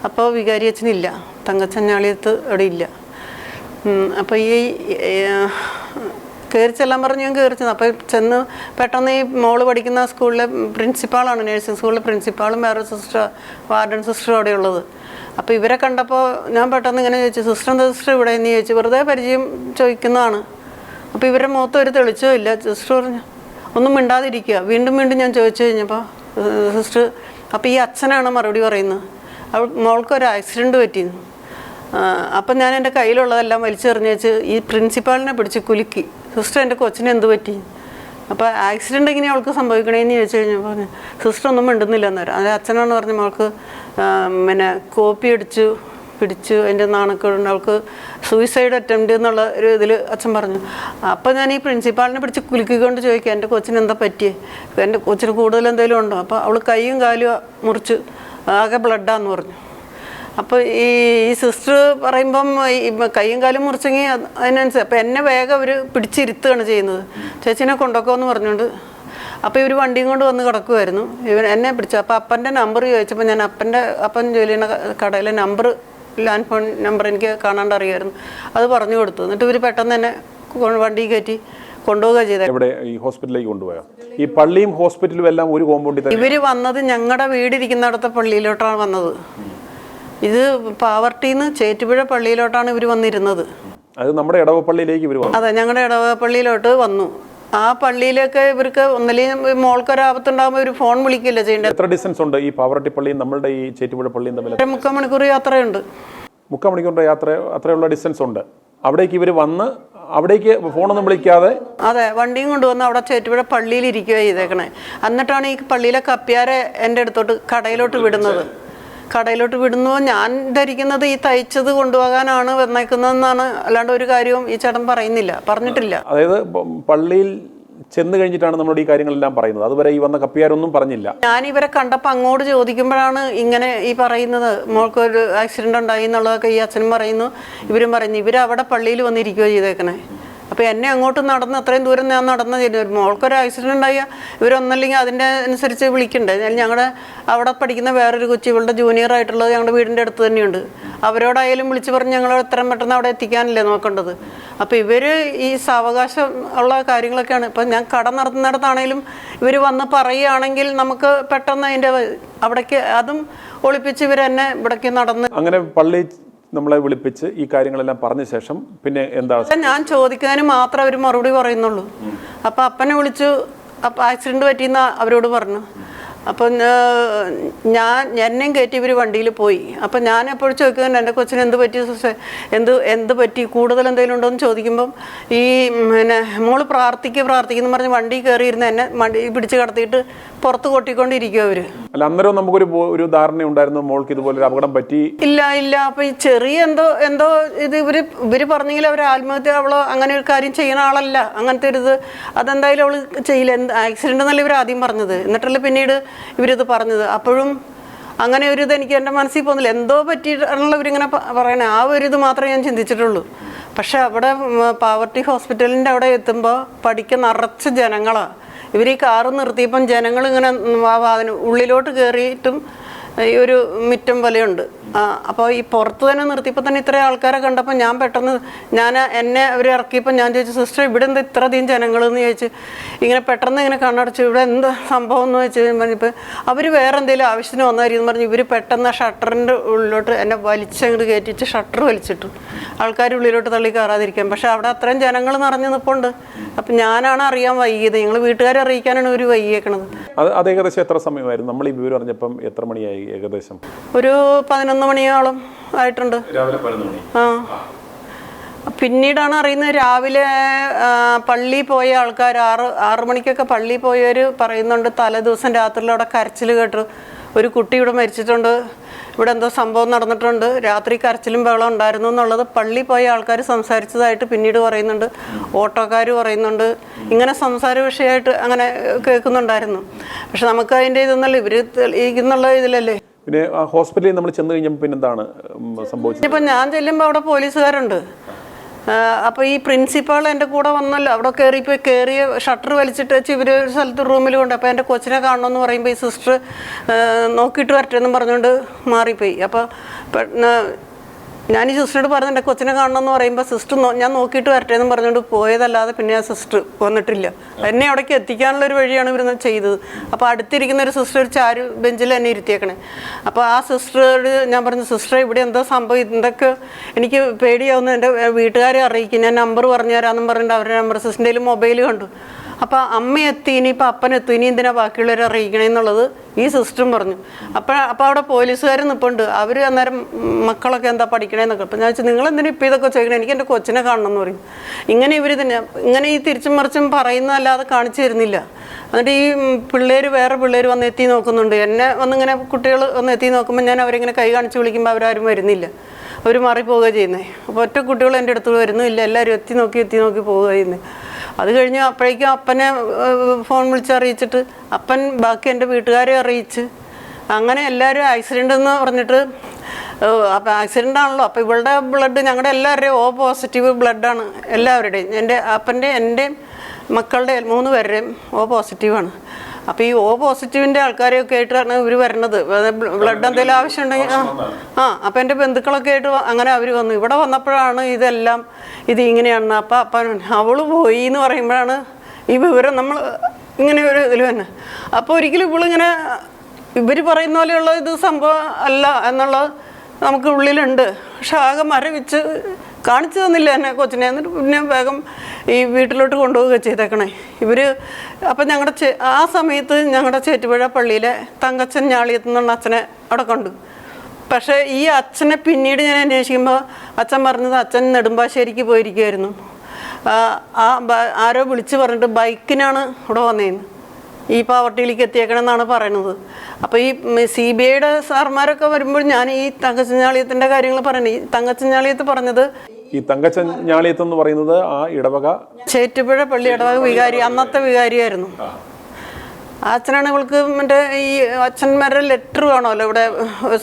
അപ്പോൾ വികാരി അച്ഛനില്ല, തങ്കച്ചൻ ഞാളിയത്ത് അവിടെ ഇല്ല. അപ്പോൾ ഈ കയറി ചെല്ലാൻ പറഞ്ഞ് ഞാൻ കയറി ചെന്നു. അപ്പോൾ ചെന്ന് പെട്ടെന്ന് ഈ മോള് പഠിക്കുന്ന സ്കൂളിലെ പ്രിൻസിപ്പാളാണ്, നഴ്സിംഗ് സ്കൂളിലെ പ്രിൻസിപ്പാളും വേറൊരു സിസ്റ്റർ, വാർഡൻ സിസ്റ്ററും അവിടെ ഉള്ളത്. അപ്പോൾ ഇവരെ കണ്ടപ്പോൾ ഞാൻ പെട്ടെന്ന് ഇങ്ങനെ ചോദിച്ചു, സിസ്റ്റർ ഇവിടെ എന്ന് ചോദിച്ചു. വെറുതെ പരിചയം ചോദിക്കുന്നതാണ്. അപ്പോൾ ഇവരുടെ മുഖത്ത് ഒരു തെളിച്ചവും ഇല്ല. സിസ്റ്റർ പറഞ്ഞു ഒന്നും മിണ്ടാതിരിക്കുക. വീണ്ടും ഞാൻ ചോദിച്ചു കഴിഞ്ഞപ്പോൾ സിസ്റ്റർ, അപ്പോൾ ഈ അച്ഛനാണ് മറുപടി പറയുന്നത്. മോൾക്കൊരു ആക്സിഡൻറ്റ് പറ്റിയിരുന്നു. അപ്പം ഞാൻ എൻ്റെ കയ്യിലുള്ളതെല്ലാം വലിച്ചെറിഞ്ഞ് വെച്ച് ഈ പ്രിൻസിപ്പാളിനെ പിടിച്ച് കുലുക്കി, സിസ്റ്റർ എൻ്റെ കൊച്ചിന് എന്ത് പറ്റി, അപ്പോൾ ആക്സിഡൻ്റ് എങ്ങനെ അവൾക്ക് സംഭവിക്കണേന്ന് ചോദിച്ചു കഴിഞ്ഞപ്പോൾ സിസ്റ്റർ ഒന്നും മിണ്ടുന്നില്ല എന്നേരം. അത് അച്ഛനാണ് പറഞ്ഞ മോൾക്ക് പിന്നെ കോപ്പി പിടിച്ചു അതിൻ്റെ നാണക്കേടുണ്ട്, അവൾക്ക് സൂയിസൈഡ് അറ്റംപ്റ്റ് എന്നുള്ള ഒരു ഇതിൽ അച്ഛൻ പറഞ്ഞു. അപ്പോൾ ഞാൻ ഈ പ്രിൻസിപ്പാളിനെ പിടിച്ച് കുലുക്കിക്കൊണ്ട് ചോദിക്കുക, എൻ്റെ കൊച്ചിന് എന്താ പറ്റിയേ, എൻ്റെ കൊച്ചിന് കൂടുതൽ എന്തെങ്കിലും ഉണ്ടോ. അപ്പോൾ അവൾ കൈയും കാലും മുറിച്ച് ആകെ ബ്ലഡാന്ന് പറഞ്ഞു. അപ്പോൾ ഈ സിസ്റ്റർ പറയുമ്പം ഈ കൈയും കാലും മുറിച്ചെങ്കിൽ അതിനനുസരിച്ച് അപ്പോൾ എന്നെ വേഗം അവർ പിടിച്ചിരുത്തുകയാണ് ചെയ്യുന്നത്. ചേച്ചീനെ കൊണ്ടുപോക്കുമെന്ന് പറഞ്ഞുകൊണ്ട് അപ്പോൾ ഇവർ വണ്ടിയും കൊണ്ട് വന്ന് കിടക്കുമായിരുന്നു. എന്നെ പിടിച്ചു. അപ്പോൾ അപ്പൻ്റെ നമ്പർ ചോദിച്ചപ്പോൾ ഞാൻ അപ്പൻ ജോലി ചെയ്യുന്ന കടയിലെ ലാൻഡ് ഫോൺ നമ്പർ എനിക്ക് കാണാണ്ട് അറിയാമായിരുന്നു. അത് പറഞ്ഞു കൊടുത്തു. എന്നിട്ട് ഇവർ പെട്ടെന്ന് തന്നെ വണ്ടി കയറ്റി കൊണ്ടുപോവുക ചെയ്തത്. ഇവിടെ ഈ ഹോസ്പിറ്റലിലേക്ക് കൊണ്ടുപോയോ? ഈ പള്ളിയും ഹോസ്പിറ്റലും എല്ലാം ഒരു കോമ്പൗണ്ടിൽ. ഇവർ വന്നത് ഞങ്ങളുടെ വീടിരിക്കുന്നിടത്തെ പള്ളിയിലോട്ടാണ് വന്നത്. ഇത് പാവർട്ടിന്ന് ചേറ്റുപുഴ പള്ളിയിലോട്ടാണ് ഇവർ വന്നിരുന്നത്. അത് നമ്മുടെ ഇടവപ്പള്ളിയിലേക്ക് ഇവർ വന്നു. അതെ, ഞങ്ങളുടെ ഇടവപ്പള്ളിയിലോട്ട് വന്നു. ആ പള്ളിയിലൊക്കെ ഇവർക്ക് ഒന്നല്ലെങ്കിൽ മോൾക്കൊരാപത്തുണ്ടാകുമ്പോൾ ഒരു ഫോൺ വിളിക്കില്ല ചെയ്യേണ്ടത്. എത്ര ഡിസ്റ്റൻസ് ഉണ്ട് ഈ പാവർട്ടി പള്ളിയും നമ്മളുടെ ഈ ചേറ്റുപുഴ പള്ളിയും തമ്മിൽ? 3/4 മണിക്കൂർ യാത്രയുണ്ട്. 3/4 മണിക്കൂറിൻ്റെ അത്രയുള്ള ഡിസ്റ്റൻസ് ഉണ്ട്. അവിടേക്ക് ഇവർ വന്ന് അവിടേക്ക് ഫോണൊന്നും വിളിക്കാതെ അതെ വണ്ടിയും കൊണ്ടുവന്ന് അവിടെ ചേറ്റുപുഴ പള്ളിയിൽ ഇരിക്കുക ചെയ്തേക്കണേ. എന്നിട്ടാണ് ഈ പള്ളിയിലെ കപ്പ്യാരെ എൻ്റെ അടുത്തോട്ട് കടയിലോട്ട് വിടുന്നു. ഞാൻ ധരിക്കുന്നത് ഈ തയ്ച്ചത് കൊണ്ടുപോകാനാണ് വന്നേക്കുന്നതെന്നാണ്. അല്ലാണ്ട് ഒരു കാര്യവും ഈ ചേട്ടൻ പറഞ്ഞിട്ടില്ല. അതായത് പള്ളിയിൽ ചെന്ന് കഴിഞ്ഞിട്ടാണ് നമ്മളോട് ഈ കാര്യങ്ങളെല്ലാം പറയുന്നത്. അതുവരെ ഈ വന്ന കപ്പിയാരൊന്നും പറഞ്ഞില്ല. ഞാൻ ഇവരെ കണ്ടപ്പോൾ അങ്ങോട്ട് ചോദിക്കുമ്പോഴാണ് ഇങ്ങനെ ഈ പറയുന്നത്, മോൾക്കൊരു ആക്സിഡന്റ് ഉണ്ടായി എന്നുള്ളതൊക്കെ ഈ അച്ഛനും പറയുന്നു, ഇവരും പറയുന്നു. ഇവരവിടെ പള്ളിയിൽ വന്നിരിക്കുകയോ ചെയ്തേക്കണേ. അപ്പോൾ എന്നെ അങ്ങോട്ട് നടന്ന് അത്രയും ദൂരം ഞാൻ നടന്ന് മോൾക്കൊരു ആക്സിഡന്റ് ഉണ്ടായാൽ ഇവരൊന്നല്ലെങ്കിൽ അതിൻ്റെ അനുസരിച്ച് വിളിക്കണ്ടേ. ഞങ്ങളുടെ അവിടെ പഠിക്കുന്ന വേറൊരു കൊച്ചി, ഇവളുടെ ജൂനിയർ ആയിട്ടുള്ളത് ഞങ്ങളുടെ വീടിൻ്റെ അടുത്ത് തന്നെയുണ്ട്. അവരോടായാലും വിളിച്ച് പറഞ്ഞ് ഞങ്ങൾ എത്രയും പെട്ടെന്ന് അവിടെ എത്തിക്കാനല്ലേ നോക്കേണ്ടത്. അപ്പോൾ ഇവർ ഈ സാവകാശം ഉള്ള കാര്യങ്ങളൊക്കെയാണ്. ഇപ്പം ഞാൻ കട നടത്തുന്നിടത്താണേലും ഇവർ വന്ന് പറയുകയാണെങ്കിൽ നമുക്ക് പെട്ടെന്ന് അതിൻ്റെ അവിടേക്ക് അതും ഒളിപ്പിച്ച് ഇവരെന്നെ ഇവിടേക്ക് നടന്ന് അങ്ങനെ പള്ളി നമ്മളെ വിളിപ്പിച്ച് ഈ കാര്യങ്ങളെല്ലാം പറഞ്ഞ ശേഷം പിന്നെ എന്താ? ഞാൻ ചോദിക്കുന്നതിന് മാത്രമേ അവർ മറുപടി പറയുന്നുള്ളൂ. അപ്പം അപ്പനെ വിളിച്ചു, അപ്പം ആക്സിഡൻറ്റ് പറ്റിയെന്ന് അവരോട് പറഞ്ഞു. അപ്പം എന്നെയും കയറ്റി ഇവർ വണ്ടിയിൽ പോയി. അപ്പം ഞാൻ എപ്പോഴും ചോദിക്കുന്നുണ്ട്, എൻ്റെ കൊച്ചിന് എന്ത് പറ്റി സിസ്റ്റർ, എന്ത് പറ്റി, കൂടുതൽ എന്തെങ്കിലും ഉണ്ടോ എന്ന് ചോദിക്കുമ്പം ഈ പിന്നെ മോള് പ്രാർത്ഥിക്കുന്നു പറഞ്ഞ് വണ്ടി കയറിയിരുന്ന് എന്നെ വണ്ടി പിടിച്ച് കടത്തിയിട്ട് പുറത്ത് കൊട്ടിക്കൊണ്ടിരിക്കും അവർ. അല്ല, അന്നേരം നമുക്കൊരു ധാരണ ഉണ്ടായിരുന്നു മോൾക്ക് ഇതുപോലെ അപകടം പറ്റി? ഇല്ല. അപ്പം ഈ ചെറിയ എന്തോ ഇത് ഇവർ പറഞ്ഞെങ്കിൽ അവർ ആത്മഹത്യ, അവളോ അങ്ങനെ ഒരു കാര്യം ചെയ്യുന്ന ആളല്ല, അങ്ങനത്തെ ഒരു ഇത് അതെന്തായാലും അവൾ ചെയ്യില്ല. ആക്സിഡൻ്റ് എന്നല്ല ഇവർ ആദ്യം പറഞ്ഞത്, എന്നിട്ടല്ലേ പിന്നീട് ഇവരിത് പറഞ്ഞത്. അപ്പോഴും അങ്ങനെ ഒരു ഇത് എനിക്ക് എൻ്റെ മനസ്സിൽ പോകുന്നില്ല. എന്തോ പറ്റിയിട്ടുള്ള ഇവരിങ്ങനെ പറയണേ, ആ ഒരു ഇത് മാത്രമേ ഞാൻ ചിന്തിച്ചിട്ടുള്ളൂ. പക്ഷെ അവിടെ പാവർട്ടി ഹോസ്പിറ്റലിൻ്റെ അവിടെ എത്തുമ്പോൾ പഠിക്കാൻ നിറച്ച് ജനങ്ങളാണ്. ഇവർ ഈ കാറ് നിർത്തിയപ്പം ജനങ്ങളിങ്ങനെ ഉള്ളിലോട്ട് കയറിയിട്ടും ഈ ഒരു മുറ്റം പോലെയുണ്ട്. അപ്പോൾ ഈ പുറത്ത് തന്നെ നിർത്തിയപ്പോൾ തന്നെ ഇത്രയും ആൾക്കാരെ കണ്ടപ്പോൾ ഞാൻ പെട്ടെന്ന് എന്നെ അവർ ഇറക്കിയപ്പോൾ ഞാൻ ചോദിച്ചു, സിസ്റ്റർ ഇവിടെ എന്താ ഇത്രയധികം ജനങ്ങളെന്ന് ചോദിച്ചു. ഇങ്ങനെ പെട്ടെന്ന് ഇങ്ങനെ കണ്ണടച്ചു, ഇവിടെ എന്താ സംഭവം എന്ന് വെച്ച് കഴിഞ്ഞപ്പോൾ അവർ വേറെ എന്തെങ്കിലും ആവശ്യത്തിന് വന്നായിരിക്കും പറഞ്ഞു. ഇവർ പെട്ടെന്ന് ആ ഷട്ടറിൻ്റെ ഉള്ളിലോട്ട് എന്നെ വലിച്ചങ്ങോട്ട് കയറ്റിച്ച് ഷട്ടർ വലിച്ചിട്ടു, ആൾക്കാർ ഉള്ളിലോട്ട് തള്ളി കയറാതിരിക്കാൻ. പക്ഷേ അവിടെ അത്രയും ജനങ്ങൾ നിറഞ്ഞു നിൽപ്പുണ്ട്. അപ്പം ഞാനാണ് അറിയാൻ വൈകിയത്, ഞങ്ങൾ വീട്ടുകാരെ അറിയിക്കാനാണ് ഒരു വൈകിയേക്കണത്. അത് ഏകദേശം എത്ര സമയമായിരുന്നു? നമ്മൾ ഈ വിവരം അറിഞ്ഞപ്പം എത്ര മണിയായി? ഏകദേശം ഒരു 11 മണിയോളം ആയിട്ടുണ്ട്. രാവിലെ 11 മണി. പിന്നീടാണ് അറിയുന്നത്, രാവിലെ പള്ളിയിൽ പോയ ആൾക്കാർ 6 മണിക്കൊക്കെ പള്ളിയിൽ പോയവർ പറയുന്നുണ്ട് തലേ ദിവസം രാത്രിയിൽ അവിടെ കരച്ചിൽ കേട്ടു, ഒരു കുട്ടി ഇവിടെ മരിച്ചിട്ടുണ്ട്, ഇവിടെ എന്തോ സംഭവം നടന്നിട്ടുണ്ട്, രാത്രി കരച്ചിലും ബഹളം ഉണ്ടായിരുന്നു എന്നുള്ളത് പള്ളിയിൽ പോയ ആൾക്കാർ സംസാരിച്ചതായിട്ട് പിന്നീട് പറയുന്നുണ്ട്. ഓട്ടോക്കാർ പറയുന്നുണ്ട്. ഇങ്ങനെ സംസാര വിഷയമായിട്ട് അങ്ങനെ കേൾക്കുന്നുണ്ടായിരുന്നു. പക്ഷെ നമുക്ക് അതിൻ്റെ ഇതൊന്നല്ല, ഇവർ എന്നുള്ള ഇതിലല്ലേ. പിന്നെ ഹോസ്പിറ്റലിൽ നമ്മൾ ചെന്ന് കഴിഞ്ഞപ്പോൾ പിന്നെന്താണ് സംഭവിച്ചത്? ഇപ്പം ഞാൻ ചെല്ലുമ്പോൾ അവിടെ പോലീസുകാരുണ്ട്. അപ്പോൾ ഈ പ്രിൻസിപ്പാൾ എൻ്റെ കൂടെ വന്നല്ലോ, അവിടെ കയറിയ ഷട്ടർ വലിച്ചിട്ട് വെച്ച് ഇവർ ഒരു സ്ഥലത്ത് റൂമിൽ കൊണ്ട്. അപ്പോൾ എൻ്റെ കൊച്ചിനെ കാണണമെന്ന് പറയുമ്പോൾ ഈ സിസ്റ്റർ നോക്കിയിട്ട് വരട്ടെ എന്നും പറഞ്ഞുകൊണ്ട് മാറിപ്പോയി. അപ്പോൾ ഞാൻ ഈ സിസ്റ്ററോട് പറഞ്ഞു എൻ്റെ കൊച്ചിനെ കാണണമെന്ന് പറയുമ്പോൾ സിസ്റ്റർ ഞാൻ നോക്കിയിട്ട് വരട്ടെ എന്നും പറഞ്ഞുകൊണ്ട് പോയതല്ലാതെ പിന്നെ ആ സിസ്റ്റർ വന്നിട്ടില്ല. എന്നെ അവിടേക്ക് എത്തിക്കാനുള്ളൊരു വഴിയാണ് ഇവർ ചെയ്തത്. അപ്പോൾ അടുത്തിരിക്കുന്ന ഒരു സിസ്റ്റർ ഒരു ചാരു ബെഞ്ചിൽ എന്നെ ഇരുത്തിയേക്കണേ. അപ്പോൾ ആ സിസ്റ്ററോട് ഞാൻ പറഞ്ഞു, സിസ്റ്ററെ ഇവിടെ എന്താ സംഭവം, എന്തൊക്കെ എനിക്ക് പേടിയാവുന്നു, എൻ്റെ വീട്ടുകാരെ അറിയിക്കും, ഞാൻ നമ്പർ പറഞ്ഞു തരാമെന്നും പറഞ്ഞിട്ട് അവരുടെ നമ്പർ സിസ്റ്ററിൻ്റെ മൊബൈൽ കണ്ടു. അപ്പോൾ അമ്മ എത്തി, ഇനിയിപ്പോൾ അപ്പനെത്തി, ഇനി എന്തിനാ ബാക്കിയുള്ളവരെ അറിയിക്കണേ എന്നുള്ളത് ഈ സിസ്റ്ററും പറഞ്ഞു. അപ്പോൾ അവിടെ പോലീസുകാർ നിൽപ്പുണ്ട്. അവർ അന്നേരം മക്കളൊക്കെ എന്താ പഠിക്കണേന്നൊക്കെ. അപ്പോൾ ഞാൻ വെച്ചാൽ നിങ്ങളെന്തിനാ ഇപ്പോൾ ഇതൊക്കെ ചെയ്യണേ, എനിക്ക് എൻ്റെ കൊച്ചിനെ കാണണം എന്ന് പറയും. ഇങ്ങനെ ഇവർ തന്നെ ഇങ്ങനെ ഈ തിരിച്ചും മറിച്ചും പറയുന്നതല്ലാതെ കാണിച്ചു തരുന്നില്ല. എന്നിട്ട് ഈ വേറെ പിള്ളേർ വന്ന് എത്തി നോക്കുന്നുണ്ട്. എന്നെ വന്നിങ്ങനെ കുട്ടികൾ വന്ന് എത്തി നോക്കുമ്പോൾ ഞാൻ അവരിങ്ങനെ കൈ കാണിച്ച് വിളിക്കുമ്പോൾ അവരാരും വരുന്നില്ല, അവർ മാറിപ്പോവുക ചെയ്യുന്നത്. അപ്പോൾ ഒറ്റ കുട്ടികൾ എൻ്റെ അടുത്ത് വരുന്നുമില്ല, എല്ലാവരും എത്തി നോക്കി പോവുക ചെയ്യുന്നത്. അത് കഴിഞ്ഞ് അപ്പോഴേക്കും അപ്പനെ ഫോൺ വിളിച്ചറിയിച്ചിട്ട് അപ്പൻ ബാക്കി എൻ്റെ വീട്ടുകാരെ അറിയിച്ച് അങ്ങനെ എല്ലാവരും ആക്സിഡൻ്റ് എന്ന് പറഞ്ഞിട്ട്. അപ്പം ആക്സിഡൻ്റ് ആണല്ലോ, അപ്പോൾ ഇവളുടെ ബ്ലഡ് ഞങ്ങളുടെ എല്ലാവരുടെയും O പോസിറ്റീവ് ബ്ലഡാണ് എല്ലാവരുടെയും. എൻ്റെ എൻ്റെയും മക്കളുടെ 3 പേരുടെയും O പോസിറ്റീവാണ്. അപ്പോൾ ഈ O പോസിറ്റീവിൻ്റെ ആൾക്കാരെയൊക്കെ ആയിട്ടാണ് ഇവർ വരണത്. ബ്ലഡ് എന്തെങ്കിലും ആവശ്യമുണ്ടെങ്കിൽ അപ്പോൾ എൻ്റെ ബന്ധുക്കളൊക്കെ ആയിട്ട് അങ്ങനെ അവർ വന്നു. ഇവിടെ വന്നപ്പോഴാണ് ഇതെല്ലാം ഇങ്ങനെയാണ്. അപ്പം അവൾ പോയി എന്ന് പറയുമ്പോഴാണ് ഈ വിവരം നമ്മൾ ഇങ്ങനെ ഒരു ഇതിൽ തന്നെ. അപ്പോൾ ഒരിക്കലും ഇവളിങ്ങനെ ഇവർ പറയുന്ന പോലെയുള്ള ഇത് സംഭവം അല്ല എന്നുള്ളത് നമുക്ക് ഉള്ളിലുണ്ട്. പക്ഷെ ആകെ മരവിച്ച് കാണിച്ചു തന്നില്ല എന്നെ കൊച്ചിനെ. എന്നിട്ട് പിന്നെ വേഗം ഈ വീട്ടിലോട്ട് കൊണ്ടുപോവുക ചെയ്തേക്കണേ ഇവർ. അപ്പം ആ സമയത്ത് ഞങ്ങളുടെ ചേറ്റുപുഴ പള്ളിയിലെ തങ്കച്ചൻ ഞാളിയത്ത് നിന്നുള്ള അച്ഛനെ അവിടെ കണ്ടു. പക്ഷേ ഈ അച്ഛനെ പിന്നീട് ഞാൻ അന്വേഷിക്കുമ്പോൾ അച്ഛൻ പറഞ്ഞത് അച്ഛൻ നെടുമ്പാശ്ശേരിക്ക് പോയിരിക്കുമായിരുന്നു. ആരോ വിളിച്ച് പറഞ്ഞിട്ട് ബൈക്കിനാണ് ഇവിടെ വന്നേന്ന്, ഈ പാവർട്ടിയിലേക്ക് എത്തിയേക്കണമെന്നാണ് പറയുന്നത്. അപ്പോൾ ഈ CBIയുടെ സാർമാരൊക്കെ വരുമ്പോൾ ഞാൻ ഈ തങ്കച്ചഞ്ഞാളിയത്തിൻ്റെ കാര്യങ്ങൾ പറയുന്നത്. ഈ തങ്കച്ചഞ്ഞാളിയത്ത് പറഞ്ഞത്, ഈ തങ്കച്ചഞ്ഞാളിയത്ത് എന്ന് പറയുന്നത് ആ ഇടവക ചേറ്റുപുഴ പള്ളി ഇടവക വികാരി, അന്നത്തെ വികാരിയായിരുന്നു. അച്ഛനാണ് ഇവൾക്ക് മറ്റേ ഈ അച്ഛന്മാരുടെ ലെറ്റർ വേണമല്ലോ, ഇവിടെ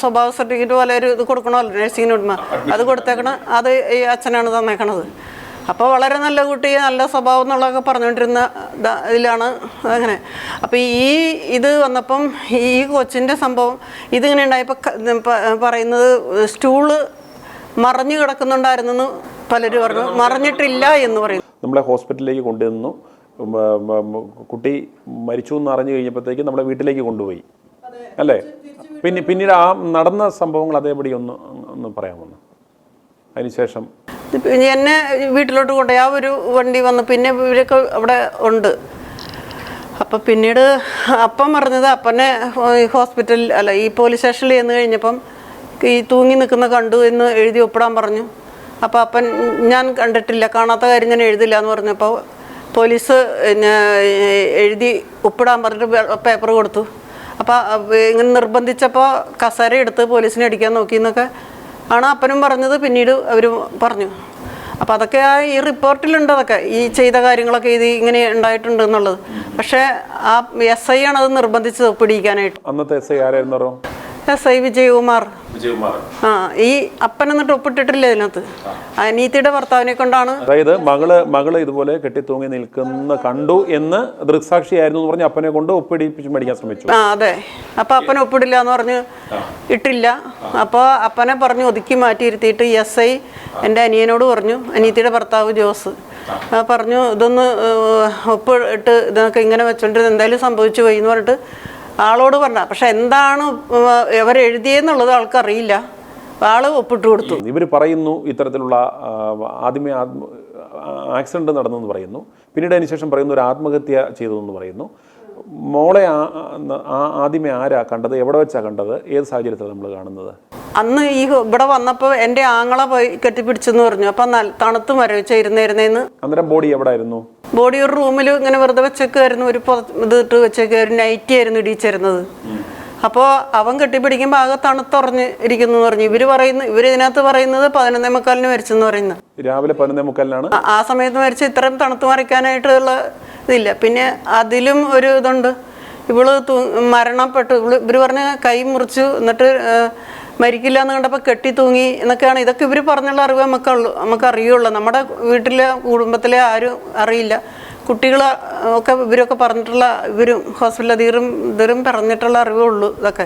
സ്വഭാവ സർട്ടിഫിക്കറ്റ് പോലെ ഒരു ഇത് കൊടുക്കണമല്ലോ നഴ്സിങ്ങിന് വിടുമ്പോൾ, അത് കൊടുത്തേക്കണം. അത് ഈ അച്ഛനാണ് തന്നേക്കണത്. അപ്പോൾ വളരെ നല്ല കുട്ടി, നല്ല സ്വഭാവം എന്നുള്ളതൊക്കെ പറഞ്ഞുകൊണ്ടിരുന്ന ഇതിലാണ് അങ്ങനെ. അപ്പോൾ ഈ ഇത് വന്നപ്പം ഈ കൊച്ചിൻ്റെ സംഭവം ഇതിങ്ങനെ ഉണ്ടായപ്പോൾ പറയുന്നത് സ്റ്റൂള് മറിഞ്ഞു കിടക്കുന്നുണ്ടായിരുന്നെന്ന് പലരും പറഞ്ഞു. മറിഞ്ഞിട്ടില്ല എന്ന് പറയുന്നു. നമ്മളെ ഹോസ്പിറ്റലിലേക്ക് കൊണ്ടുവന്നു, കുട്ടി മരിച്ചു എന്ന് അറിഞ്ഞു കഴിഞ്ഞപ്പോഴത്തേക്ക് നമ്മളെ വീട്ടിലേക്ക് കൊണ്ടുപോയി അല്ലേ? പിന്നീട് ആ നടന്ന സംഭവങ്ങൾ അതേപടി ഒന്ന് പറയാമോ? അതിനുശേഷം എന്നെ വീട്ടിലോട്ട് കൊണ്ടുപോയി ആ ഒരു വണ്ടി വന്നു. പിന്നെ ഇവരൊക്കെ അവിടെ ഉണ്ട്. അപ്പം പിന്നീട് അപ്പം പറഞ്ഞത് അപ്പനെ ഹോസ്പിറ്റലിൽ അല്ല ഈ പോലീസ് സ്റ്റേഷനിൽ ചെന്ന് കഴിഞ്ഞപ്പം ഈ തൂങ്ങി നിൽക്കുന്ന കണ്ടു എന്ന് എഴുതി ഒപ്പിടാൻ പറഞ്ഞു. അപ്പോൾ അപ്പൻ ഞാൻ കണ്ടിട്ടില്ല, കാണാത്ത കാര്യം ഞാൻ എഴുതില്ല എന്ന് പറഞ്ഞപ്പോൾ പോലീസ് എഴുതി ഒപ്പിടാൻ പറഞ്ഞിട്ട് പേപ്പർ കൊടുത്തു. അപ്പോൾ ഇങ്ങനെ നിർബന്ധിച്ചപ്പോൾ കസേര എടുത്ത് പോലീസിനെ അടിക്കാൻ നോക്കി എന്നൊക്കെ ആണ് അപ്പനും പറഞ്ഞത്. പിന്നീട് അവർ പറഞ്ഞു. അപ്പോൾ അതൊക്കെ ഈ റിപ്പോർട്ടിലുണ്ട്, അതൊക്കെ ഈ ചെയ്ത കാര്യങ്ങളൊക്കെ ഇത് ഇങ്ങനെ ഉണ്ടായിട്ടുണ്ട് എന്നുള്ളത്. പക്ഷേ ആ SI ആണ് അത് നിർബന്ധിച്ചത് ഒപ്പിടിക്കാനായിട്ട്. അന്നത്തെ SI ആരായിരുന്നു? SI വിജയകുമാർ. ഈ അപ്പൻ എന്നിട്ട് ഒപ്പിട്ടിട്ടില്ല ഇതിനകത്ത്. അനീതിയുടെ ഭർത്താവിനെ കൊണ്ടാണ്. അതായത് മകള് ഇതുപോലെ കെട്ടിത്തൂങ്ങി നിൽക്കുന്ന കണ്ടു എന്ന് ദൃക്സാക്ഷിയായിരുന്നു എന്ന് പറഞ്ഞ് അപ്പനെ കൊണ്ട് ഒപ്പിടിപ്പിച്ച് മേടിക്കാൻ ശ്രമിച്ചു. അതെ. അപ്പൊ അപ്പൻ ഒപ്പിടില്ല എന്ന് പറഞ്ഞ് ഇട്ടില്ല. അപ്പോൾ അപ്പനെ പറഞ്ഞു ഒതുക്കി മാറ്റിയിരുത്തിയിട്ട് SI എൻ്റെ അനിയനോട് പറഞ്ഞു, അനീതിയുടെ ഭർത്താവ് ജോസ് പറഞ്ഞു, ഇതൊന്ന് ഒപ്പിട്ട് ഇതൊക്കെ ഇങ്ങനെ വെച്ചോണ്ടിരുന്ന് എന്തായാലും സംഭവിച്ചു പോയി എന്ന് പറഞ്ഞിട്ട് ആളോട് പറഞ്ഞ. പക്ഷെ എന്താണ് അവരെഴുതിയെന്നുള്ളത് ആൾക്കറിയില്ല. ആള് ഒപ്പിട്ട് കൊടുത്തു. ഇവർ പറയുന്നു ഇത്തരത്തിലുള്ള ആദ്യമേ ആക്സിഡന്റ് നടന്നെന്ന് പറയുന്നു, പിന്നീട് അതിനുശേഷം പറയുന്നു ഒരു ആത്മഹത്യ ചെയ്തതെന്ന് പറയുന്നു. മോളെ ആദ്യമേ ആരാ കണ്ടത്, എവിടെ വെച്ചാ കണ്ടത്, ഏത് സാഹചര്യത്തിലാണ് നമ്മൾ കാണുന്നത്? അന്ന് ഈ ഇവിടെ വന്നപ്പോൾ എൻ്റെ ആങ്ങളെ പോയി കെട്ടിപ്പിടിച്ചെന്ന് പറഞ്ഞു. അപ്പം തണുത്ത് മരവിച്ചിരുന്നേന്ന്. അന്നേരം ബോഡി എവിടെ ആയിരുന്നു? ബോഡി ഒരു റൂമിൽ ഇങ്ങനെ വെറുതെ വെച്ചേക്കായിരുന്നു. ഒരു ഇതിട്ട് വെച്ചേക്കായിരുന്നു. നൈറ്റി ആയിരുന്നു ഇടിച്ചിരുന്നത്. അപ്പോൾ അവൻ കെട്ടിപ്പിടിക്കുമ്പോൾ ആകെ തണുത്തുറഞ്ഞ് ഇരിക്കുന്നു പറഞ്ഞു. ഇവരിതിനകത്ത് പറയുന്നത് 11:45 മരിച്ചെന്ന് പറയുന്നത്. രാവിലെ 11:45 ആ സമയത്ത് മരിച്ച. ഇത്രയും തണുത്ത് മറിക്കാനായിട്ടുള്ള ഇതില്ല. പിന്നെ അതിലും ഒരു ഇതുണ്ട്. ഇവള് മരണപ്പെട്ടു. ഇവർ പറഞ്ഞ കൈ മുറിച്ചു, എന്നിട്ട് മരിക്കില്ല എന്ന് കണ്ടപ്പോൾ കെട്ടി തൂങ്ങി എന്നൊക്കെയാണ്. ഇതൊക്കെ ഇവർ പറഞ്ഞുള്ള അറിവ് നമുക്ക് അറിയുള്ളൂ. നമ്മുടെ വീട്ടിലെ കുടുംബത്തിലെ ആരും അറിയില്ല. കുട്ടികൾ ഒക്കെ ഇവരൊക്കെ പറഞ്ഞിട്ടുള്ള, ഇവരും ഹോസ്പിറ്റൽ ഇവരും പറഞ്ഞിട്ടുള്ള അറിവേ ഉള്ളൂ ഇതൊക്കെ.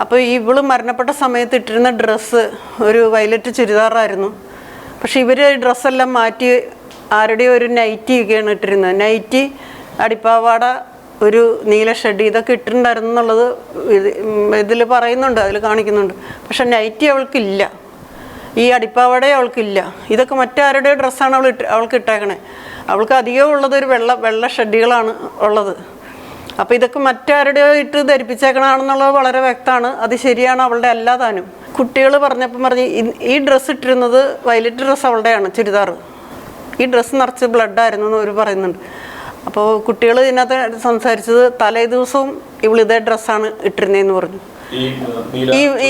അപ്പോൾ ഇവള് മരണപ്പെട്ട സമയത്ത് ഇട്ടിരുന്ന ഡ്രസ്സ് ഒരു വയലറ്റ് ചുരിദാറായിരുന്നു. പക്ഷെ ഇവർ ഡ്രസ്സെല്ലാം മാറ്റി ആരുടെയോ ഒരു നൈറ്റി ഒക്കെയാണ് ഇട്ടിരുന്നത്. നൈറ്റി, അടിപ്പാവാട, ഒരു നീല ഷെഡ്, ഇതൊക്കെ ഇട്ടിട്ടുണ്ടായിരുന്നു എന്നുള്ളത് ഇതിൽ പറയുന്നുണ്ട്, അതിൽ കാണിക്കുന്നുണ്ട്. പക്ഷെ നൈറ്റി അവൾക്കില്ല, ഈ അടിപ്പാവാട അവൾക്കില്ല. ഇതൊക്കെ മറ്റാരുടെയോ ഡ്രസ്സാണ് അവൾക്ക് ഇട്ടേക്കണേ. അവൾക്ക് അധികം ഉള്ളത് ഒരു വെള്ള ഷെഡുകളാണ് ഉള്ളത്. അപ്പോൾ ഇതൊക്കെ മറ്റാരുടെയോ ഇട്ട് ധരിപ്പിച്ചേക്കണമെന്നുള്ളത് വളരെ വ്യക്തമാണ്. അത് ശരിയാണ്, അവളുടെ അല്ല താനും. കുട്ടികൾ പറഞ്ഞപ്പം ഈ ഡ്രസ്സ് ഇട്ടിരുന്നത് വയലറ്റ് ഡ്രസ്സ് അവളുടെയാണ്, ചുരിദാർ. ഈ ഡ്രസ്സ് നിറച്ച് ബ്ലഡായിരുന്നു എന്ന് അവർ പറയുന്നുണ്ട്. അപ്പോൾ കുട്ടികൾ ഇതിനകത്ത് സംസാരിച്ചത് തലേ ദിവസവും ഇവളിതേ ഡ്രസ്സാണ് ഇട്ടിരുന്നതെന്ന് പറഞ്ഞു.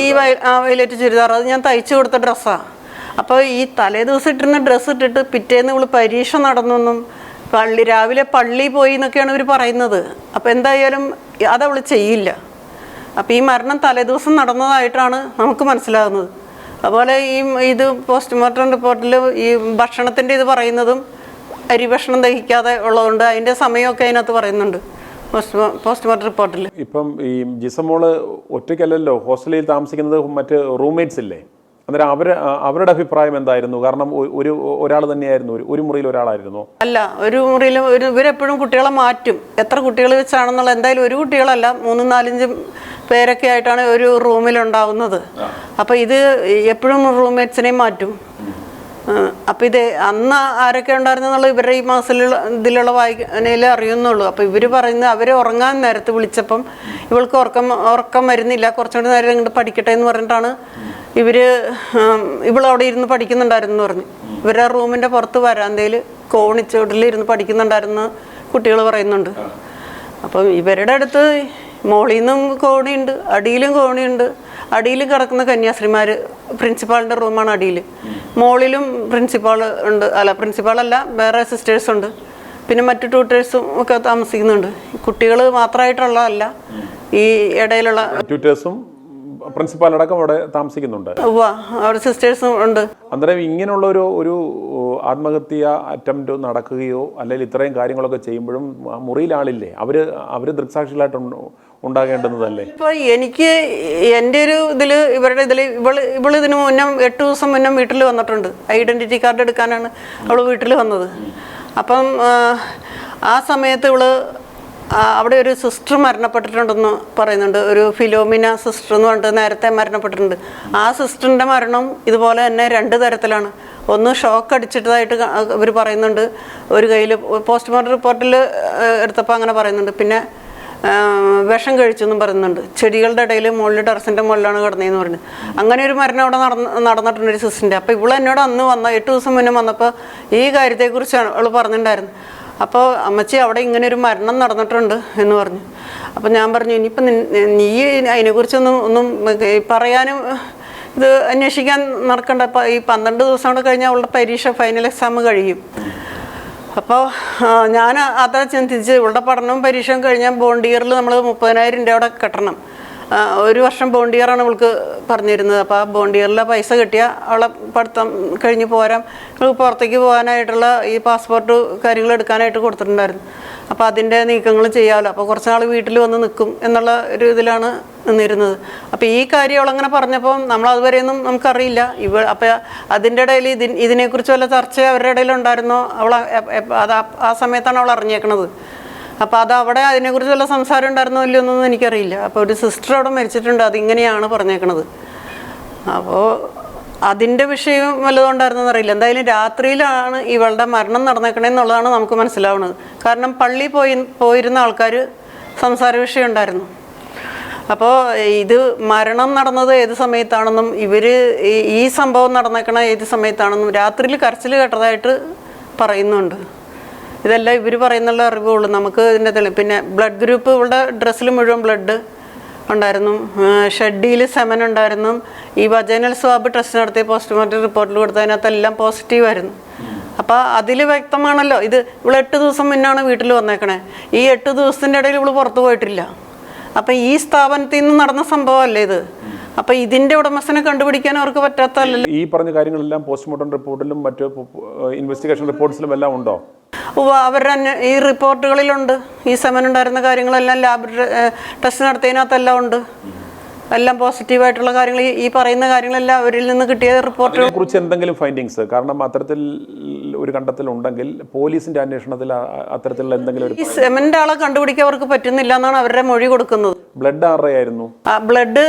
ഈ വയലറ്റ് ചുരിദാർ അത് ഞാൻ തയ്ച്ചു കൊടുത്ത ഡ്രസ്സാണ്. അപ്പോൾ ഈ തലേ ദിവസം ഇട്ടിരുന്ന ഡ്രസ്സ് ഇട്ടിട്ട് പിറ്റേന്ന് ഇവള് പരീക്ഷ നടന്നെന്നും രാവിലെ പള്ളി പോയി എന്നൊക്കെയാണ് ഇവർ പറയുന്നത്. അപ്പോൾ എന്തായാലും അതവൾ ചെയ്യില്ല. അപ്പോൾ ഈ മരണം തലേദിവസം നടന്നതായിട്ടാണ് നമുക്ക് മനസ്സിലാകുന്നത്. അതുപോലെ ഇത് പോസ്റ്റ്മോർട്ടം റിപ്പോർട്ടിൽ ഈ ഭക്ഷണത്തിൻ്റെ ഇത് പറയുന്നതും അരി ഭക്ഷണം ദഹിക്കാതെ ഉള്ളതുകൊണ്ട് അതിൻ്റെ സമയമൊക്കെ അതിനകത്ത് പറയുന്നുണ്ട് പോസ്റ്റ്മോർട്ടം റിപ്പോർട്ടിൽ. ഇപ്പം ഈ ജിസമോള് ഒറ്റയ്ക്കല്ലല്ലോ ഹോസ്റ്റലിൽ താമസിക്കുന്നത്, മറ്റ് റൂംമേറ്റ്സ് ഇല്ലേ? അന്നേരം അവരുടെ അഭിപ്രായം എന്തായിരുന്നു? കാരണം ഒരാൾ തന്നെയായിരുന്നു, ഒരു മുറിയിൽ ഒരാളായിരുന്നു? അല്ല, ഒരു മുറിയിൽ ഇവരെപ്പോഴും കുട്ടികളെ മാറ്റും. എത്ര കുട്ടികൾ വെച്ചാണെന്നുള്ള, എന്തായാലും ഒരു കുട്ടികളല്ല, 3-4-5 പേരൊക്കെ ആയിട്ടാണ് ഒരു റൂമിലുണ്ടാവുന്നത്. അപ്പോൾ ഇത് എപ്പോഴും റൂംമേറ്റ്സിനെയും മാറ്റും. അപ്പോൾ ഇത് അന്ന് ആരൊക്കെ ഉണ്ടായിരുന്നുള്ള ഇവരുടെ ഈ മാസത്തിലുള്ള ഇതിലുള്ള വായനയിൽ അറിയുന്നുള്ളൂ. അപ്പോൾ ഇവർ പറയുന്നത് അവർ ഉറങ്ങാൻ നേരത്ത് വിളിച്ചപ്പം ഇവൾക്ക് ഉറക്കം വരുന്നില്ല, കുറച്ചുകൂടി നേരം ഇങ്ങോട്ട് പഠിക്കട്ടെ എന്ന് പറഞ്ഞിട്ടാണ് ഇവളവിടെ ഇരുന്ന് പഠിക്കുന്നുണ്ടായിരുന്നു എന്ന് പറഞ്ഞു. ഇവരുടെ റൂമിൻ്റെ പുറത്ത് വരാന്തയിൽ കോണിച്ചോട്ടിൽ ഇരുന്ന് പഠിക്കുന്നുണ്ടായിരുന്നു കുട്ടികൾ പറയുന്നുണ്ട്. അപ്പം ഇവരുടെ അടുത്ത് മോളിൽ നിന്നും കോണിയുണ്ട്, അടിയിലും കോണിയുണ്ട്. അടിയിൽ കിടക്കുന്ന കന്യാസ്ത്രീമാർ, പ്രിൻസിപ്പാളിൻ്റെ റൂമാണ് അടിയിൽ. മോളിലും പ്രിൻസിപ്പാൾ ഉണ്ട്, പ്രിൻസിപ്പാളല്ല, വേറെ സിസ്റ്റേഴ്സ് ഉണ്ട്. പിന്നെ മറ്റു ട്യൂട്ടേഴ്സും ഒക്കെ താമസിക്കുന്നുണ്ട്. കുട്ടികൾ മാത്രമായിട്ടുള്ളതല്ല, ഈ ഇടയിലുള്ള ട്യൂട്ടേഴ്സും പ്രിൻസിപ്പാലടക്കം അവിടെ താമസിക്കുന്നുണ്ട്. അവിടെ സിസ്റ്റേഴ്സും ഉണ്ട്. അന്നേരം ഇങ്ങനെയുള്ള ഒരു ആത്മഹത്യ അറ്റംപ്റ്റ് നടക്കുകയോ അല്ലെങ്കിൽ ഇത്രയും കാര്യങ്ങളൊക്കെ ചെയ്യുമ്പോഴും മുറിയിൽ ആളില്ലേ? അവര് ദൃക്സാക്ഷികളായിട്ട് ഉണ്ടാകേണ്ടുന്നതല്ലേ? ഇപ്പോൾ എനിക്ക് എൻ്റെ ഒരു ഇവരുടെ ഇവള് ഇതിന് മുന്നേ 8 ദിവസം മുന്നേ വീട്ടിൽ വന്നിട്ടുണ്ട്. ഐഡൻറ്റിറ്റി കാർഡ് എടുക്കാനാണ് അവൾ വീട്ടിൽ വന്നത്. അപ്പം ആ സമയത്ത് അവിടെ ഒരു സിസ്റ്റർ മരണപ്പെട്ടിട്ടുണ്ടെന്ന് പറയുന്നുണ്ട്. ഒരു ഫിലോമിന സിസ്റ്റർ എന്ന് പറഞ്ഞിട്ട് നേരത്തെ മരണപ്പെട്ടിട്ടുണ്ട്. ആ സിസ്റ്ററിൻ്റെ മരണം ഇതുപോലെ തന്നെ 2 തരത്തിലാണ്. ഒന്ന് ഷോക്ക് അടിച്ചിട്ടതായിട്ട് ഇവർ പറയുന്നുണ്ട്, ഒരു കയ്യിൽ പോസ്റ്റ്മോർട്ടം റിപ്പോർട്ടിൽ എടുത്തപ്പോൾ അങ്ങനെ പറയുന്നുണ്ട്. പിന്നെ വിഷം കഴിച്ചെന്നും പറയുന്നുണ്ട്. ചെടികളുടെ ഇടയിൽ മുകളിൽ ടെറസിൻ്റെ മുകളിലാണ് കിടന്നതെന്ന് പറഞ്ഞു. അങ്ങനെ ഒരു മരണം അവിടെ നടന്നിട്ടുണ്ട് ഒരു സിസ്റ്ററിൻ്റെ. അപ്പോൾ ഇവൾ എന്നോട് അന്ന് 8 ദിവസം മുന്നേ വന്നപ്പോൾ ഈ കാര്യത്തെക്കുറിച്ചാണ് അവൾ പറഞ്ഞിട്ടുണ്ടായിരുന്നു. അപ്പോൾ അമ്മച്ചി അവിടെ ഇങ്ങനെ ഒരു മരണം നടന്നിട്ടുണ്ട് എന്ന് പറഞ്ഞു. അപ്പം ഞാൻ പറഞ്ഞു, ഇനിയിപ്പം നീ അതിനെക്കുറിച്ചൊന്നും പറയാനും ഇത് അന്വേഷിക്കാൻ നടക്കണ്ട. അപ്പോൾ ഈ 12 ദിവസം കൂടെ കഴിഞ്ഞാൽ അവളുടെ പരീക്ഷ ഫൈനൽ എക്സാം കഴിയും. അപ്പോൾ ഞാൻ അതാ ചിന്തിച്ച്, ഇവളുടെ പഠനവും പരീക്ഷയും കഴിഞ്ഞാൽ ബോണ്ട് ഇയറിൽ നമ്മൾ 30,000 രൂപ അവിടെ കെട്ടണം. 1 വർഷം ബോണ്ട് ഇയറാണ് അവൾക്ക് പറഞ്ഞിരുന്നത്. അപ്പോൾ ആ ബോണ്ട് ഇയറിലെ പൈസ കിട്ടിയാൽ അവളെ പഠിത്തം കഴിഞ്ഞ് പോരാം, പുറത്തേക്ക് പോകാനായിട്ടുള്ള ഈ പാസ്പോർട്ട് കാര്യങ്ങൾ എടുക്കാനായിട്ട് കൊടുത്തിട്ടുണ്ടായിരുന്നു. അപ്പോൾ അതിൻ്റെ നീക്കങ്ങൾ ചെയ്യാമല്ലോ, അപ്പോൾ കുറച്ച് നാൾ വീട്ടിൽ വന്ന് നിൽക്കും എന്നുള്ള ഒരു ഇതിലാണ് നിന്നിരുന്നത്. അപ്പോൾ ഈ കാര്യം അവളങ്ങനെ പറഞ്ഞപ്പോൾ നമ്മൾ അതുവരെയൊന്നും നമുക്കറിയില്ല. അപ്പോൾ അതിൻ്റെ ഇടയിൽ ഇതിനെക്കുറിച്ച് വല്ല ചർച്ച അവരുടെ ഇടയിൽ ഉണ്ടായിരുന്നോ? ആ സമയത്താണ് അവൾ അറിഞ്ഞേക്കണത്. അപ്പോൾ അത് അവിടെ അതിനെക്കുറിച്ച് വല്ല സംസാരം ഉണ്ടായിരുന്നോ ഇല്ലയോ എന്നൊന്നും എനിക്കറിയില്ല. അപ്പോൾ ഒരു സിസ്റ്റർ അവിടെ മരിച്ചിട്ടുണ്ട്, അതിങ്ങനെയാണ് പറഞ്ഞേക്കണത്. അപ്പോൾ അതിൻ്റെ വിഷയം വല്ലതും ഉണ്ടായിരുന്നെന്ന് അറിയില്ല. എന്തായാലും രാത്രിയിലാണ് ഇവളുടെ മരണം നടന്നേക്കണേന്നുള്ളതാണ് നമുക്ക് മനസ്സിലാവുന്നത്. കാരണം പള്ളി പോയിരുന്ന ആൾക്കാർ സംസാര വിഷയം ഉണ്ടായിരുന്നു. അപ്പോൾ ഇത് മരണം നടന്നത് ഏത് സമയത്താണെന്നും ഈ സംഭവം നടന്നേക്കണ ഏത് സമയത്താണെന്നും രാത്രിയിൽ കരച്ചിൽ കേട്ടതായിട്ട് പറയുന്നുണ്ട്. ഇതെല്ലാം ഇവർ പറയുന്നുള്ള അറിവുള്ളൂ നമുക്ക്. ഇതിൻ്റെ പിന്നെ ബ്ലഡ് ഗ്രൂപ്പ് ഇവളുടെ ഡ്രസ്സിൽ മുഴുവൻ ബ്ലഡ് ഉണ്ടായിരുന്നു, ഷെഡിയിൽ സെമൻ ഉണ്ടായിരുന്നു. ഈ വജൈനൽ സ്വാബ് ടെസ്റ്റ് നടത്തിയ പോസ്റ്റ്മോർട്ടം റിപ്പോർട്ടിൽ കൊടുത്തതിനകത്തെല്ലാം പോസിറ്റീവായിരുന്നു. അപ്പോൾ അതിൽ വ്യക്തമാണല്ലോ ഇവൾ 8 ദിവസം മുന്നാണ് വീട്ടിൽ വന്നേക്കണേ. ഈ 8 ദിവസത്തിൻ്റെ ഇടയിൽ ഇവൾ പുറത്തു പോയിട്ടില്ല. അപ്പം ഈ സ്ഥാപനത്തിൽ നിന്ന് നടന്ന സംഭവമല്ലേ ഇത്. അപ്പം ഇതിൻ്റെ ഉടമസ്ഥനെ കണ്ടുപിടിക്കാൻ അവർക്ക് പറ്റാത്തല്ലോ. ഈ പറഞ്ഞ കാര്യങ്ങളെല്ലാം പോസ്റ്റ്മോർട്ടം റിപ്പോർട്ടിലും മറ്റു ഇൻവെസ്റ്റിഗേഷൻ റിപ്പോർട്ട്സിലും എല്ലാം ഉണ്ടോ? അവരുടെ ഈ റിപ്പോർട്ടുകളിലുണ്ട്. ഈ സെമൻ ഉണ്ടായിരുന്ന കാര്യങ്ങളെല്ലാം ലാബ് ടെസ്റ്റ് നടത്തിയതിനകത്തെല്ലാം ഉണ്ട്. എല്ലാം പോസിറ്റീവായിട്ടുള്ള കാര്യങ്ങൾ, ഈ പറയുന്ന കാര്യങ്ങളെല്ലാം അവരിൽ നിന്ന് കിട്ടിയ റിപ്പോർട്ടുകളെ കുറിച്ച് എന്തെങ്കിലും ഫൈൻഡിങ്സ്, കാരണം അത്തരത്തിൽ ഒരു കണ്ടെത്തൽ ഉണ്ടെങ്കിൽ പോലീസിന്റെ അന്വേഷണത്തിൽ അത്തരത്തിലുള്ള എന്തെങ്കിലും ഈ സെമന്റെ ആളെ കണ്ടുപിടിക്കാൻ അവർക്ക് പറ്റുന്നില്ല എന്നാണ് അവരുടെ മൊഴി കൊടുക്കുന്നത്. ബ്ലഡ് ആരുടെയായിരുന്നു? ബ്ലഡ്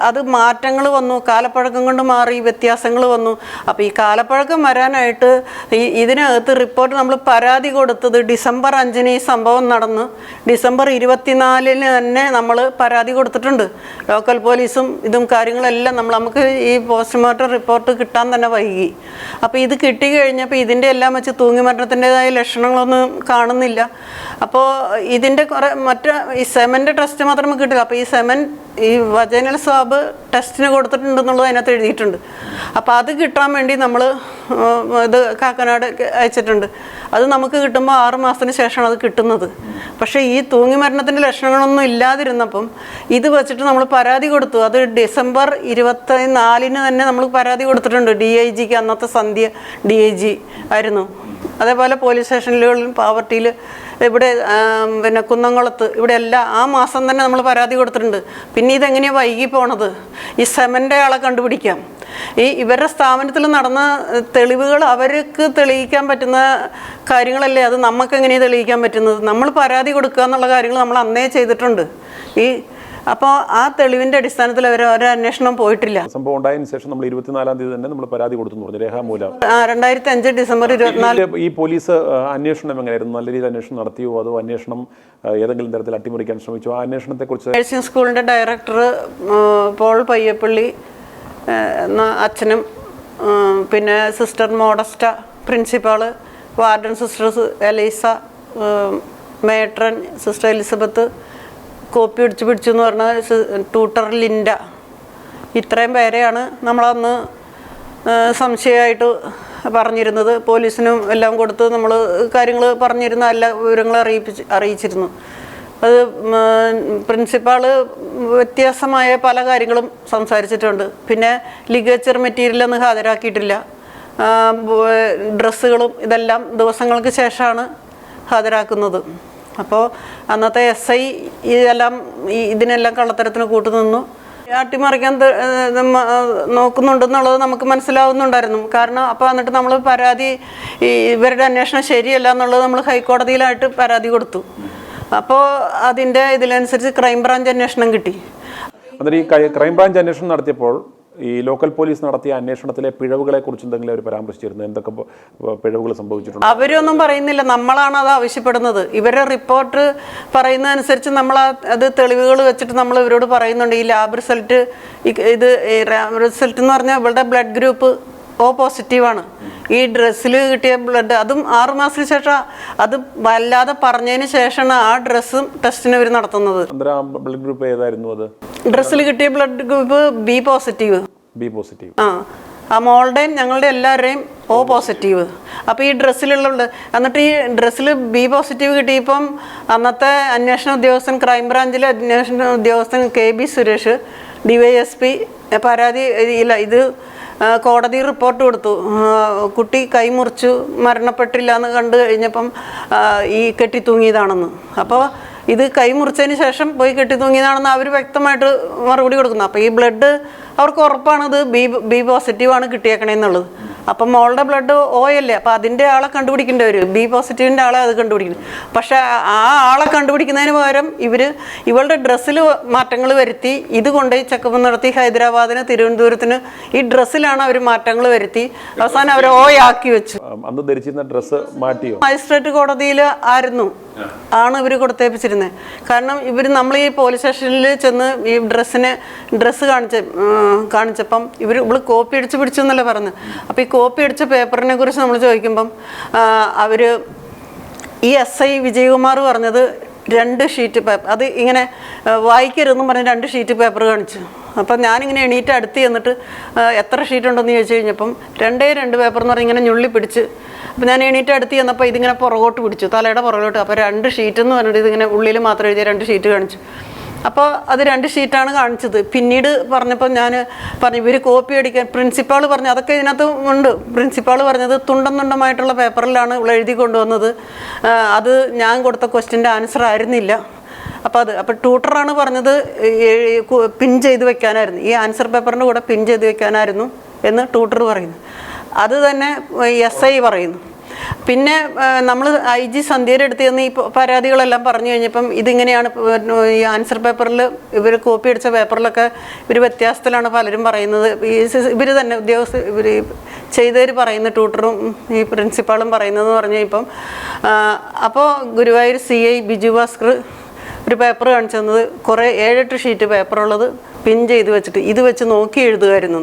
അത് മാറ്റങ്ങൾ വന്നു, കാലപ്പഴക്കം കൊണ്ട് മാറി, വ്യത്യാസങ്ങൾ വന്നു. അപ്പോൾ ഈ കാലപ്പഴക്കം വരാനായിട്ട് ഇതിനകത്ത് റിപ്പോർട്ട് നമ്മൾ പരാതി കൊടുത്തത് ഡിസംബർ 5 ഈ സംഭവം നടന്നു. ഡിസംബർ 24 തന്നെ നമ്മൾ പരാതി കൊടുത്തിട്ടുണ്ട്. ലോക്കൽ പോലീസും ഇതും കാര്യങ്ങളെല്ലാം നമുക്ക് ഈ പോസ്റ്റ്മോർട്ടം റിപ്പോർട്ട് കിട്ടാൻ തന്നെ വൈകി. അപ്പോൾ ഇത് കിട്ടിക്കഴിഞ്ഞപ്പോൾ ഇതിൻ്റെ എല്ലാം വെച്ച് തൂങ്ങി മരണത്തിൻ്റെതായ ലക്ഷണങ്ങളൊന്നും കാണുന്നില്ല. അപ്പോൾ ഇതിൻ്റെ ഈ സെമൻ്റെ ടെസ്റ്റ് മാത്രമേ കിട്ടില്ല. അപ്പോൾ ഈ സെമൻ ഈ വജൈനൽ സ്വാബ് ടെസ്റ്റിന് കൊടുത്തിട്ടുണ്ടെന്നുള്ളത് അതിനകത്ത് എഴുതിയിട്ടുണ്ട്. അപ്പോൾ അത് കിട്ടാൻ വേണ്ടി നമ്മൾ ഇത് കാക്കനാട് അയച്ചിട്ടുണ്ട്. അത് നമുക്ക് കിട്ടുമ്പോൾ 6 മാസത്തിന് ശേഷമാണ് അത് കിട്ടുന്നത്. പക്ഷേ ഈ തൂങ്ങി മരണത്തിൻ്റെ ലക്ഷണങ്ങളൊന്നും ഇല്ലാതിരുന്നപ്പം ഇത് വെച്ചിട്ട് നമ്മൾ പരാതി കൊടുത്തു. അത് ഡിസംബർ 24 തന്നെ നമ്മൾ പരാതി കൊടുത്തിട്ടുണ്ട്. DIGക്ക് അന്നത്തെ സന്ധ്യ DIG ആയിരുന്നു. അതേപോലെ പോലീസ് സ്റ്റേഷനുകളിലും പാവർട്ടിയിൽ ഇവിടെ പിന്നെ കുന്നംകുളത്ത് ഇവിടെ എല്ലാം ആ മാസം തന്നെ നമ്മൾ പരാതി കൊടുത്തിട്ടുണ്ട്. പിന്നെ ഇതെങ്ങനെയാണ് വൈകി പോണത്? ഈ സെമൻ്റെ ആളെ കണ്ടുപിടിക്കാം. ഇവരുടെ സ്ഥാപനത്തിൽ നടന്ന തെളിവുകൾ അവർക്ക് തെളിയിക്കാൻ പറ്റുന്ന കാര്യങ്ങളല്ലേ, അത് നമുക്ക് എങ്ങനെയാണ് തെളിയിക്കാൻ പറ്റുന്നത്? നമ്മൾ പരാതി കൊടുക്കുക എന്നുള്ള കാര്യങ്ങൾ നമ്മൾ അന്നേ ചെയ്തിട്ടുണ്ട്. അപ്പോൾ ആ തെളിവിൻ്റെ അടിസ്ഥാനത്തിൽ അവർ അന്വേഷണം പോയിട്ടില്ല. സംഭവം ഉണ്ടായതിനു ശേഷം നമ്മൾ 24-ാം തീയതി തന്നെ നമ്മൾ പരാതി കൊടുത്തു പറഞ്ഞു, രേഖാമൂലം. 2005 ഡിസംബർ 24. ഈ പോലീസ് അന്വേഷണം എങ്ങനെയായിരുന്നു? നല്ല രീതിയിൽ അന്വേഷണം നടത്തിയോ അതോ അന്വേഷണം ഏതെങ്കിലും തരത്തിൽ അട്ടിമറിക്കാൻ ശ്രമിച്ചോ? ആ അന്വേഷണത്തെക്കുറിച്ച് നഴ്സിംഗ് സ്കൂളിൻ്റെ ഡയറക്ടർ പോൾ പയ്യപ്പള്ളി അച്ഛനും പിന്നെ sister Modesta principal, warden sister Eliza, matron sister Elizabeth, copy പിടിച്ചു എന്ന് പറഞ്ഞ ട്യൂട്ടർ ലിൻഡ, ഇത്രയും പേരെയാണ് നമ്മളന്ന് സംശയമായിട്ട് പറഞ്ഞിരുന്നത്. പോലീസിനും എല്ലാം കൊടുത്ത് നമ്മൾ കാര്യങ്ങൾ പറഞ്ഞിരുന്ന എല്ലാ വിവരങ്ങളും അറിയിച്ചിരുന്നു. അത് പ്രിൻസിപ്പാള് വ്യത്യാസമായ പല കാര്യങ്ങളും സംസാരിച്ചിട്ടുണ്ട്. പിന്നെ ലിഗേച്ചർ മെറ്റീരിയലൊന്നും ഹാജരാക്കിയിട്ടില്ല. ഡ്രസ്സുകളും ഇതെല്ലാം ദിവസങ്ങൾക്ക് ശേഷമാണ് ഹാജരാക്കുന്നത്. അപ്പോൾ അന്നത്തെ SI ഇതിനെല്ലാം കള്ളത്തരത്തിന് കൂട്ടുനിന്നു. അട്ടിമറിക്കാൻ നോക്കുന്നുണ്ടെന്നുള്ളത് നമുക്ക് മനസ്സിലാവുന്നുണ്ടായിരുന്നു. കാരണം അപ്പോൾ എന്നിട്ട് നമ്മൾ പരാതി ഇവരുടെ അന്വേഷണം ശരിയല്ല എന്നുള്ളത് നമ്മൾ ഹൈക്കോടതിയിലായിട്ട് പരാതി കൊടുത്തു. അപ്പോൾ അതിൻ്റെ ഇതിനനുസരിച്ച് ക്രൈംബ്രാഞ്ച് അന്വേഷണം കിട്ടി. അന്നേരം ഈ ക്രൈംബ്രാഞ്ച് അന്വേഷണം നടത്തിയപ്പോൾ ഈ ലോക്കൽ പോലീസ് നടത്തിയ അന്വേഷണത്തിലെ പിഴവുകളെ കുറിച്ച് എന്തെങ്കിലും അവർ പരാമർശിച്ചിരുന്നു? എന്തൊക്കെ പിഴവുകൾ സംഭവിച്ചിട്ടുണ്ട്? അവരൊന്നും പറയുന്നില്ല, നമ്മളാണ് അത് ആവശ്യപ്പെടുന്നത്. ഇവരുടെ റിപ്പോർട്ട് പറയുന്നതനുസരിച്ച് നമ്മൾ അത് തെളിവുകൾ വെച്ചിട്ട് നമ്മൾ ഇവരോട് പറയുന്നുണ്ട്. ഈ ലാബ് റിസൾട്ട് എന്ന് പറഞ്ഞാൽ ഇവളുടെ ബ്ലഡ് ഗ്രൂപ്പ് O പോസിറ്റീവാണ്. ഈ ഡ്രസ്സിൽ കിട്ടിയ ബ്ലഡ് അതും 6 മാസത്തിന് ശേഷം അത് വല്ലാതെ പറഞ്ഞതിന് ശേഷമാണ് ആ ഡ്രസ്സും ടെസ്റ്റിന് ഇവർ നടത്തുന്നത്. ബ്ലഡ് ഗ്രൂപ്പ് ഏതായിരുന്നു? അത് ഡ്രസ്സിൽ കിട്ടിയ blood group B positive. B positive. ആ മോളുടെയും ഞങ്ങളുടെ എല്ലാവരുടെയും O പോസിറ്റീവ്. അപ്പോൾ ഈ ഡ്രസ്സിലുള്ള എന്നിട്ട് ഈ ഡ്രസ്സിൽ B പോസിറ്റീവ് കിട്ടിയപ്പം അന്നത്തെ അന്വേഷണ ഉദ്യോഗസ്ഥൻ ക്രൈംബ്രാഞ്ചിലെ അന്വേഷണ ഉദ്യോഗസ്ഥൻ KB സുരേഷ് DYSP പരാതി ഇല്ല ഇത് കോടതി റിപ്പോർട്ട് കൊടുത്തു. കുട്ടി കൈമുറിച്ചു മരണപ്പെട്ടില്ല എന്ന് കണ്ടു കഴിഞ്ഞപ്പം ഈ കെട്ടിത്തൂങ്ങിയതാണെന്ന്. അപ്പോൾ ഇത് കൈമുറിച്ചതിന് ശേഷം പോയി കെട്ടിത്തൂങ്ങിയതാണെന്ന് അവർ വ്യക്തമായിട്ട് മറുപടി കൊടുക്കുന്നു. അപ്പോൾ ഈ ബ്ലഡ് അവർക്ക് ഉറപ്പാണ് ഇത് ബി പോസിറ്റീവാണ് കിട്ടിയേക്കണേന്നുള്ളത്. അപ്പം മോളുടെ ബ്ലഡ് O അല്ലേ, അപ്പോൾ അതിൻ്റെ ആളെ കണ്ടുപിടിക്കേണ്ടി വരും. B പോസിറ്റീവിൻ്റെ ആളെ അത് കണ്ടുപിടിക്കണം. പക്ഷേ ആ ആളെ കണ്ടുപിടിക്കുന്നതിന് പകരം ഇവളുടെ ഡ്രസ്സിൽ മാറ്റങ്ങൾ വരുത്തി ഇത് കൊണ്ടുപോയി ചെക്കപ്പ് നടത്തി ഹൈദരാബാദിന് തിരുവനന്തപുരത്തിന് ഈ ഡ്രസ്സിലാണ് അവർ മാറ്റങ്ങൾ വരുത്തി അവസാനം അവർ O ആക്കി വെച്ചു. അന്ന് ധരിച്ചിരുന്ന ഡ്രസ്സ് മാറ്റിയോ? മജിസ്ട്രേറ്റ് കോടതിയിൽ ആണ് ഇവർ കൊടുത്തേപ്പിച്ചിരുന്നത്. കാരണം നമ്മൾ ഈ പോലീസ് സ്റ്റേഷനിൽ ചെന്ന് ഈ ഡ്രസ്സ് കാണിച്ചപ്പം ഇവള് കോപ്പി അടിച്ച് പിടിച്ചു എന്നല്ലേ പറഞ്ഞു. അപ്പോൾ ഈ കോപ്പി അടിച്ച പേപ്പറിനെ കുറിച്ച് നമ്മൾ ചോദിക്കുമ്പം അവർ ഈ SI വിജയകുമാർ പറഞ്ഞത് 2 ഷീറ്റ് പേപ്പർ അത് ഇങ്ങനെ വായിക്കരുതെന്നും പറഞ്ഞ് 2 ഷീറ്റ് പേപ്പർ കാണിച്ചു. അപ്പം ഞാനിങ്ങനെ എണീറ്റ് അടുത്ത് ചെന്നിട്ട് എത്ര ഷീറ്റ് ഉണ്ടെന്ന് ചോദിച്ചു കഴിഞ്ഞപ്പം 2 പേപ്പർ എന്ന് പറഞ്ഞ് ഇങ്ങനെ ഞുള്ളി പിടിച്ച്. അപ്പം ഞാൻ എണീറ്റ് അടുത്ത് ചെന്നപ്പോൾ ഇതിങ്ങനെ പുറകോട്ട് പിടിച്ചു, തലയുടെ പുറകോട്ട്. അപ്പോൾ 2 ഷീറ്റ് എന്ന് പറഞ്ഞിട്ട് ഇതിങ്ങനെ ഉള്ളിൽ മാത്രം എഴുതിയ 2 ഷീറ്റ് കാണിച്ചു. അപ്പോൾ അത് 2 ഷീറ്റാണ് കാണിച്ചത്. പിന്നീട് പറഞ്ഞപ്പോൾ ഞാൻ പറഞ്ഞു ഇവർ കോപ്പി അടിക്കാൻ പ്രിൻസിപ്പാൾ പറഞ്ഞു അതൊക്കെ ഇതിനകത്ത് ഉണ്ട്. പ്രിൻസിപ്പാൾ പറഞ്ഞത് തുണ്ടമായിട്ടുള്ള പേപ്പറിലാണ് ഇവിടെ എഴുതി കൊണ്ടുവന്നത്, അത് ഞാൻ കൊടുത്ത ക്വസ്റ്റ്യൻ്റെ ആൻസർ ആയിരുന്നില്ല. അപ്പോൾ ട്യൂട്ടറാണ് പറഞ്ഞത് പിൻ ചെയ്ത് വെക്കാനായിരുന്നു, ഈ ആൻസർ പേപ്പറിൻ്റെ കൂടെ പിൻ ചെയ്ത് വെക്കാനായിരുന്നു എന്ന് ട്യൂട്ടർ പറയുന്നു. അത് തന്നെ SI പറയുന്നു. പിന്നെ നമ്മൾ IG സന്ധ്യയുടെ അടുത്ത് ചെന്ന് ഈ പരാതികളെല്ലാം പറഞ്ഞു കഴിഞ്ഞപ്പം ഇതിങ്ങനെയാണ് ഈ ആൻസർ പേപ്പറിൽ ഇവർ കോപ്പി അടിച്ച പേപ്പറിലൊക്കെ ഇവർ വ്യത്യാസത്തിലാണ് പലരും പറയുന്നത്. ഇവർ തന്നെ ഇവർ ചെയ്തവർ പറയുന്ന ട്യൂട്ടറും ഈ പ്രിൻസിപ്പാളും പറയുന്നതെന്ന് പറഞ്ഞു ഇപ്പം. അപ്പോൾ ഗുരുവായൂർ CI ബിജു ഭാസ്കർ ഒരു പേപ്പർ കാണിച്ചു തന്നത് കുറേ 7-8 ഷീറ്റ് പേപ്പറുള്ളത് പിൻ ചെയ്ത് വെച്ചിട്ട് ഇത് വെച്ച് നോക്കി എഴുതുമായിരുന്നു.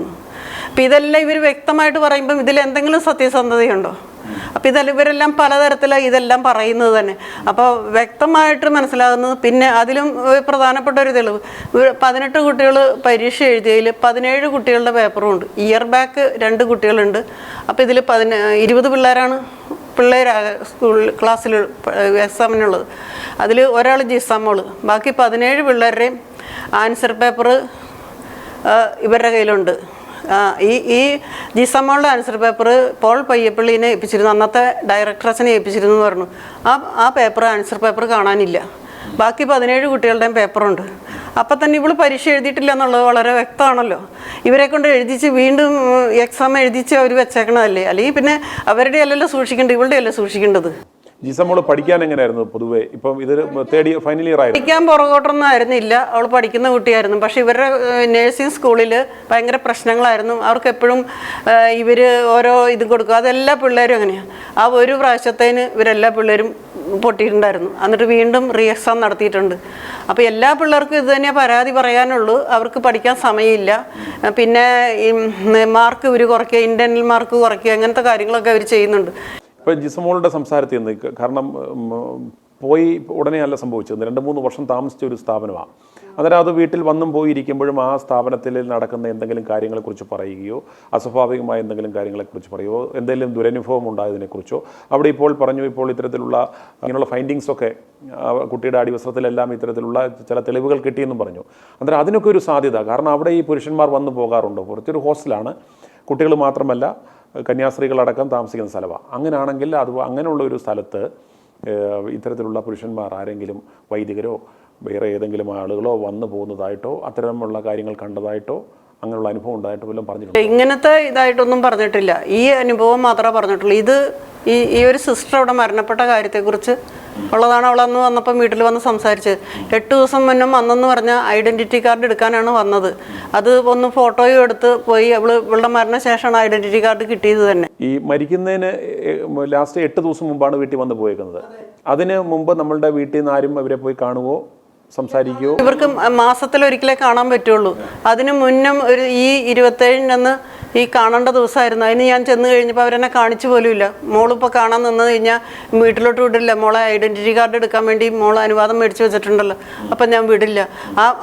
അപ്പം ഇതെല്ലാം ഇവർ വ്യക്തമായിട്ട് പറയുമ്പം ഇതിൽ എന്തെങ്കിലും സത്യസന്ധതയുണ്ടോ? അപ്പം ഇവരെല്ലാം പലതരത്തിലാണ് ഇതെല്ലാം പറയുന്നത് തന്നെ. അപ്പോൾ വ്യക്തമായിട്ട് മനസ്സിലാകുന്നത്. പിന്നെ അതിലും പ്രധാനപ്പെട്ട ഒരു തെളിവ് 18 കുട്ടികൾ പരീക്ഷ എഴുതിയതിൽ 17 കുട്ടികളുടെ പേപ്പറും ഉണ്ട്. ഇയർ ബാക്ക് 2 കുട്ടികളുണ്ട്. അപ്പോൾ ഇതിൽ 20 പിള്ളേരാണ് ക്ലാസ്സിൽ എക്സാമിനുള്ളത്. അതിൽ ഒരാൾ ജിസമോള്, ബാക്കി 17 പിള്ളേരുടെയും ആൻസർ പേപ്പർ ഇവരുടെ കയ്യിലുണ്ട്. ഈ ജിസമോളുടെ ആൻസർ പേപ്പർ പോൾ പയ്യപ്പള്ളിനെ ഏൽപ്പിച്ചിരുന്നു, അന്നത്തെ ഡയറക്ടറസിനെ ഏൽപ്പിച്ചിരുന്നു എന്ന് പറഞ്ഞു. ആ ആൻസർ പേപ്പർ കാണാനില്ല. ബാക്കി 17 കുട്ടികളുടെയും പേപ്പറുണ്ട്. അപ്പം തന്നെ ഇവള് പരീക്ഷ എഴുതിയിട്ടില്ല എന്നുള്ളത് വളരെ വ്യക്തമാണല്ലോ. ഇവരെ കൊണ്ട് എഴുതിച്ച് വീണ്ടും എക്സാം എഴുതിച്ച് അവർ വെച്ചേക്കണതല്ലേ, അല്ലെങ്കിൽ പിന്നെ അവരുടെ അല്ലല്ലോ സൂക്ഷിക്കേണ്ടത്, ഇവളുടെ അല്ലേ സൂക്ഷിക്കേണ്ടത്. ജിസമോള് പഠിക്കാൻ എങ്ങനെയായിരുന്നു പൊതുവെ? ഇപ്പം ഇത് ഫൈനൽ ഇയർ ആയിരുന്നു. പഠിക്കാൻ പുറകോട്ടൊന്നും ആയിരുന്നില്ല, അവൾ പഠിക്കുന്ന കുട്ടിയായിരുന്നു. പക്ഷെ ഇവരുടെ നേഴ്സിംഗ് സ്കൂളിൽ ഭയങ്കര പ്രശ്നങ്ങളായിരുന്നു. അവർക്ക് എപ്പോഴും ഇവർ ഓരോ ഇത് കൊടുക്കും. അതെല്ലാ പിള്ളേരും അങ്ങനെയാണ്. ആ ഒരു പ്രാവശ്യത്തേന് ഇവരെല്ലാ പിള്ളേരും പൊട്ടിയിട്ടുണ്ടായിരുന്നു. എന്നിട്ട് വീണ്ടും റീ എക്സാം നടത്തിയിട്ടുണ്ട്. അപ്പോൾ എല്ലാ പിള്ളേർക്കും ഇത് തന്നെ പരാതി പറയാനുള്ളൂ, അവർക്ക് പഠിക്കാൻ സമയമില്ല. പിന്നെ ഈ മാർക്ക് ഇവർ കുറയ്ക്കുക, ഇന്റേണൽ മാർക്ക് കുറയ്ക്കുക, അങ്ങനത്തെ കാര്യങ്ങളൊക്കെ അവർ ചെയ്യുന്നുണ്ട്. ഇപ്പോൾ ജിസമോളുടെ സംസാരത്തിൽ നിന്ന്, കാരണം പോയി ഉടനെയല്ല സംഭവിച്ചത്, 2-3 വർഷം താമസിച്ച ഒരു സ്ഥാപനമാണ്. അന്നേരം അത് വീട്ടിൽ വന്നും പോയിരിക്കുമ്പോഴും ആ സ്ഥാപനത്തിൽ നടക്കുന്ന എന്തെങ്കിലും കാര്യങ്ങളെക്കുറിച്ച് പറയുകയോ അസ്വാഭാവികമായ എന്തെങ്കിലും കാര്യങ്ങളെക്കുറിച്ച് പറയുകയോ എന്തെങ്കിലും ദുരനുഭവം ഉണ്ടായതിനെക്കുറിച്ചോ അവിടെ ഇപ്പോൾ പറഞ്ഞു. ഇപ്പോൾ ഇത്തരത്തിലുള്ള ഇങ്ങനെയുള്ള ഫൈൻഡിങ്സൊക്കെ കുട്ടിയുടെ അടിവസ്ത്രത്തിലെല്ലാം ഇത്തരത്തിലുള്ള ചില തെളിവുകൾ കിട്ടിയെന്നും പറഞ്ഞു. അന്നേരം അതിനൊക്കെ ഒരു സാധ്യത, കാരണം അവിടെ ഈ പുരുഷന്മാർ വന്നു പോകാറുണ്ട്. പുറത്തൊരു ഹോസ്റ്റലാണ്, കുട്ടികൾ മാത്രമല്ല കന്യാസ്ത്രീകളടക്കം താമസിക്കുന്ന സ്ഥലമാണ്. അങ്ങനെയാണെങ്കിൽ അങ്ങനെയുള്ള ഒരു സ്ഥലത്ത് ഇത്തരത്തിലുള്ള പുരുഷന്മാർ ആരെങ്കിലും വൈദികരോ വേറെ ഏതെങ്കിലും ആളുകളോ വന്നു പോകുന്നതായിട്ടോ അത്തരമുള്ള കാര്യങ്ങൾ കണ്ടതായിട്ടോ അങ്ങനെയുള്ള അനുഭവം ഉണ്ടായിട്ടോ വല്ലതും പറഞ്ഞിട്ടുണ്ടോ? ഇങ്ങനത്തെ ഇതായിട്ടൊന്നും പറഞ്ഞിട്ടില്ല. ഈ അനുഭവം മാത്രമേ പറഞ്ഞിട്ടുള്ളൂ. ഇത് ഈ ഒരു സിസ്റ്റർ അവിടെ മരണപ്പെട്ട കാര്യത്തെക്കുറിച്ച് ഉള്ളതാണ്. അവളന്ന് വന്നപ്പം വീട്ടിൽ വന്ന് സംസാരിച്ചത്. 8 ദിവസം മുന്നേ വന്നെന്ന് പറഞ്ഞ ഐഡൻറ്റിറ്റി കാർഡ് എടുക്കാനാണ് വന്നത്. അത് ഒന്ന് ഫോട്ടോയും എടുത്ത് പോയി. ഇവളുടെ മരണശേഷമാണ് ഐഡൻറ്റിറ്റി കാർഡ് കിട്ടിയത് തന്നെ. ഈ മരിക്കുന്നതിന് ലാസ്റ്റ് 8 ദിവസം മുമ്പാണ് വീട്ടിൽ വന്ന് പോയേക്കുന്നത്. അതിന് മുമ്പ് നമ്മളുടെ വീട്ടിൽ നിന്ന് ആരും അവരെ പോയി കാണുവോ സംസാരിക്കുമോ? ഇവർക്ക് മാസത്തിലൊരിക്കലേ കാണാൻ പറ്റുള്ളൂ. അതിന് മുന്നും ഈ 27-ന് ഈ കാണേണ്ട ദിവസമായിരുന്നു. അതിന് ഞാൻ ചെന്ന് കഴിഞ്ഞപ്പോൾ അവരെന്നെ കാണിച്ചു പോലും ഇല്ല. മോളിപ്പോൾ കാണാൻ നിന്ന് കഴിഞ്ഞാൽ വീട്ടിലോട്ട് വിടില്ല. മോളെ ഐഡൻറ്റിറ്റി കാർഡ് എടുക്കാൻ വേണ്ടി മോളെ അനുവാദം മേടിച്ച് വെച്ചിട്ടുണ്ടല്ലോ, അപ്പം ഞാൻ വിടില്ല.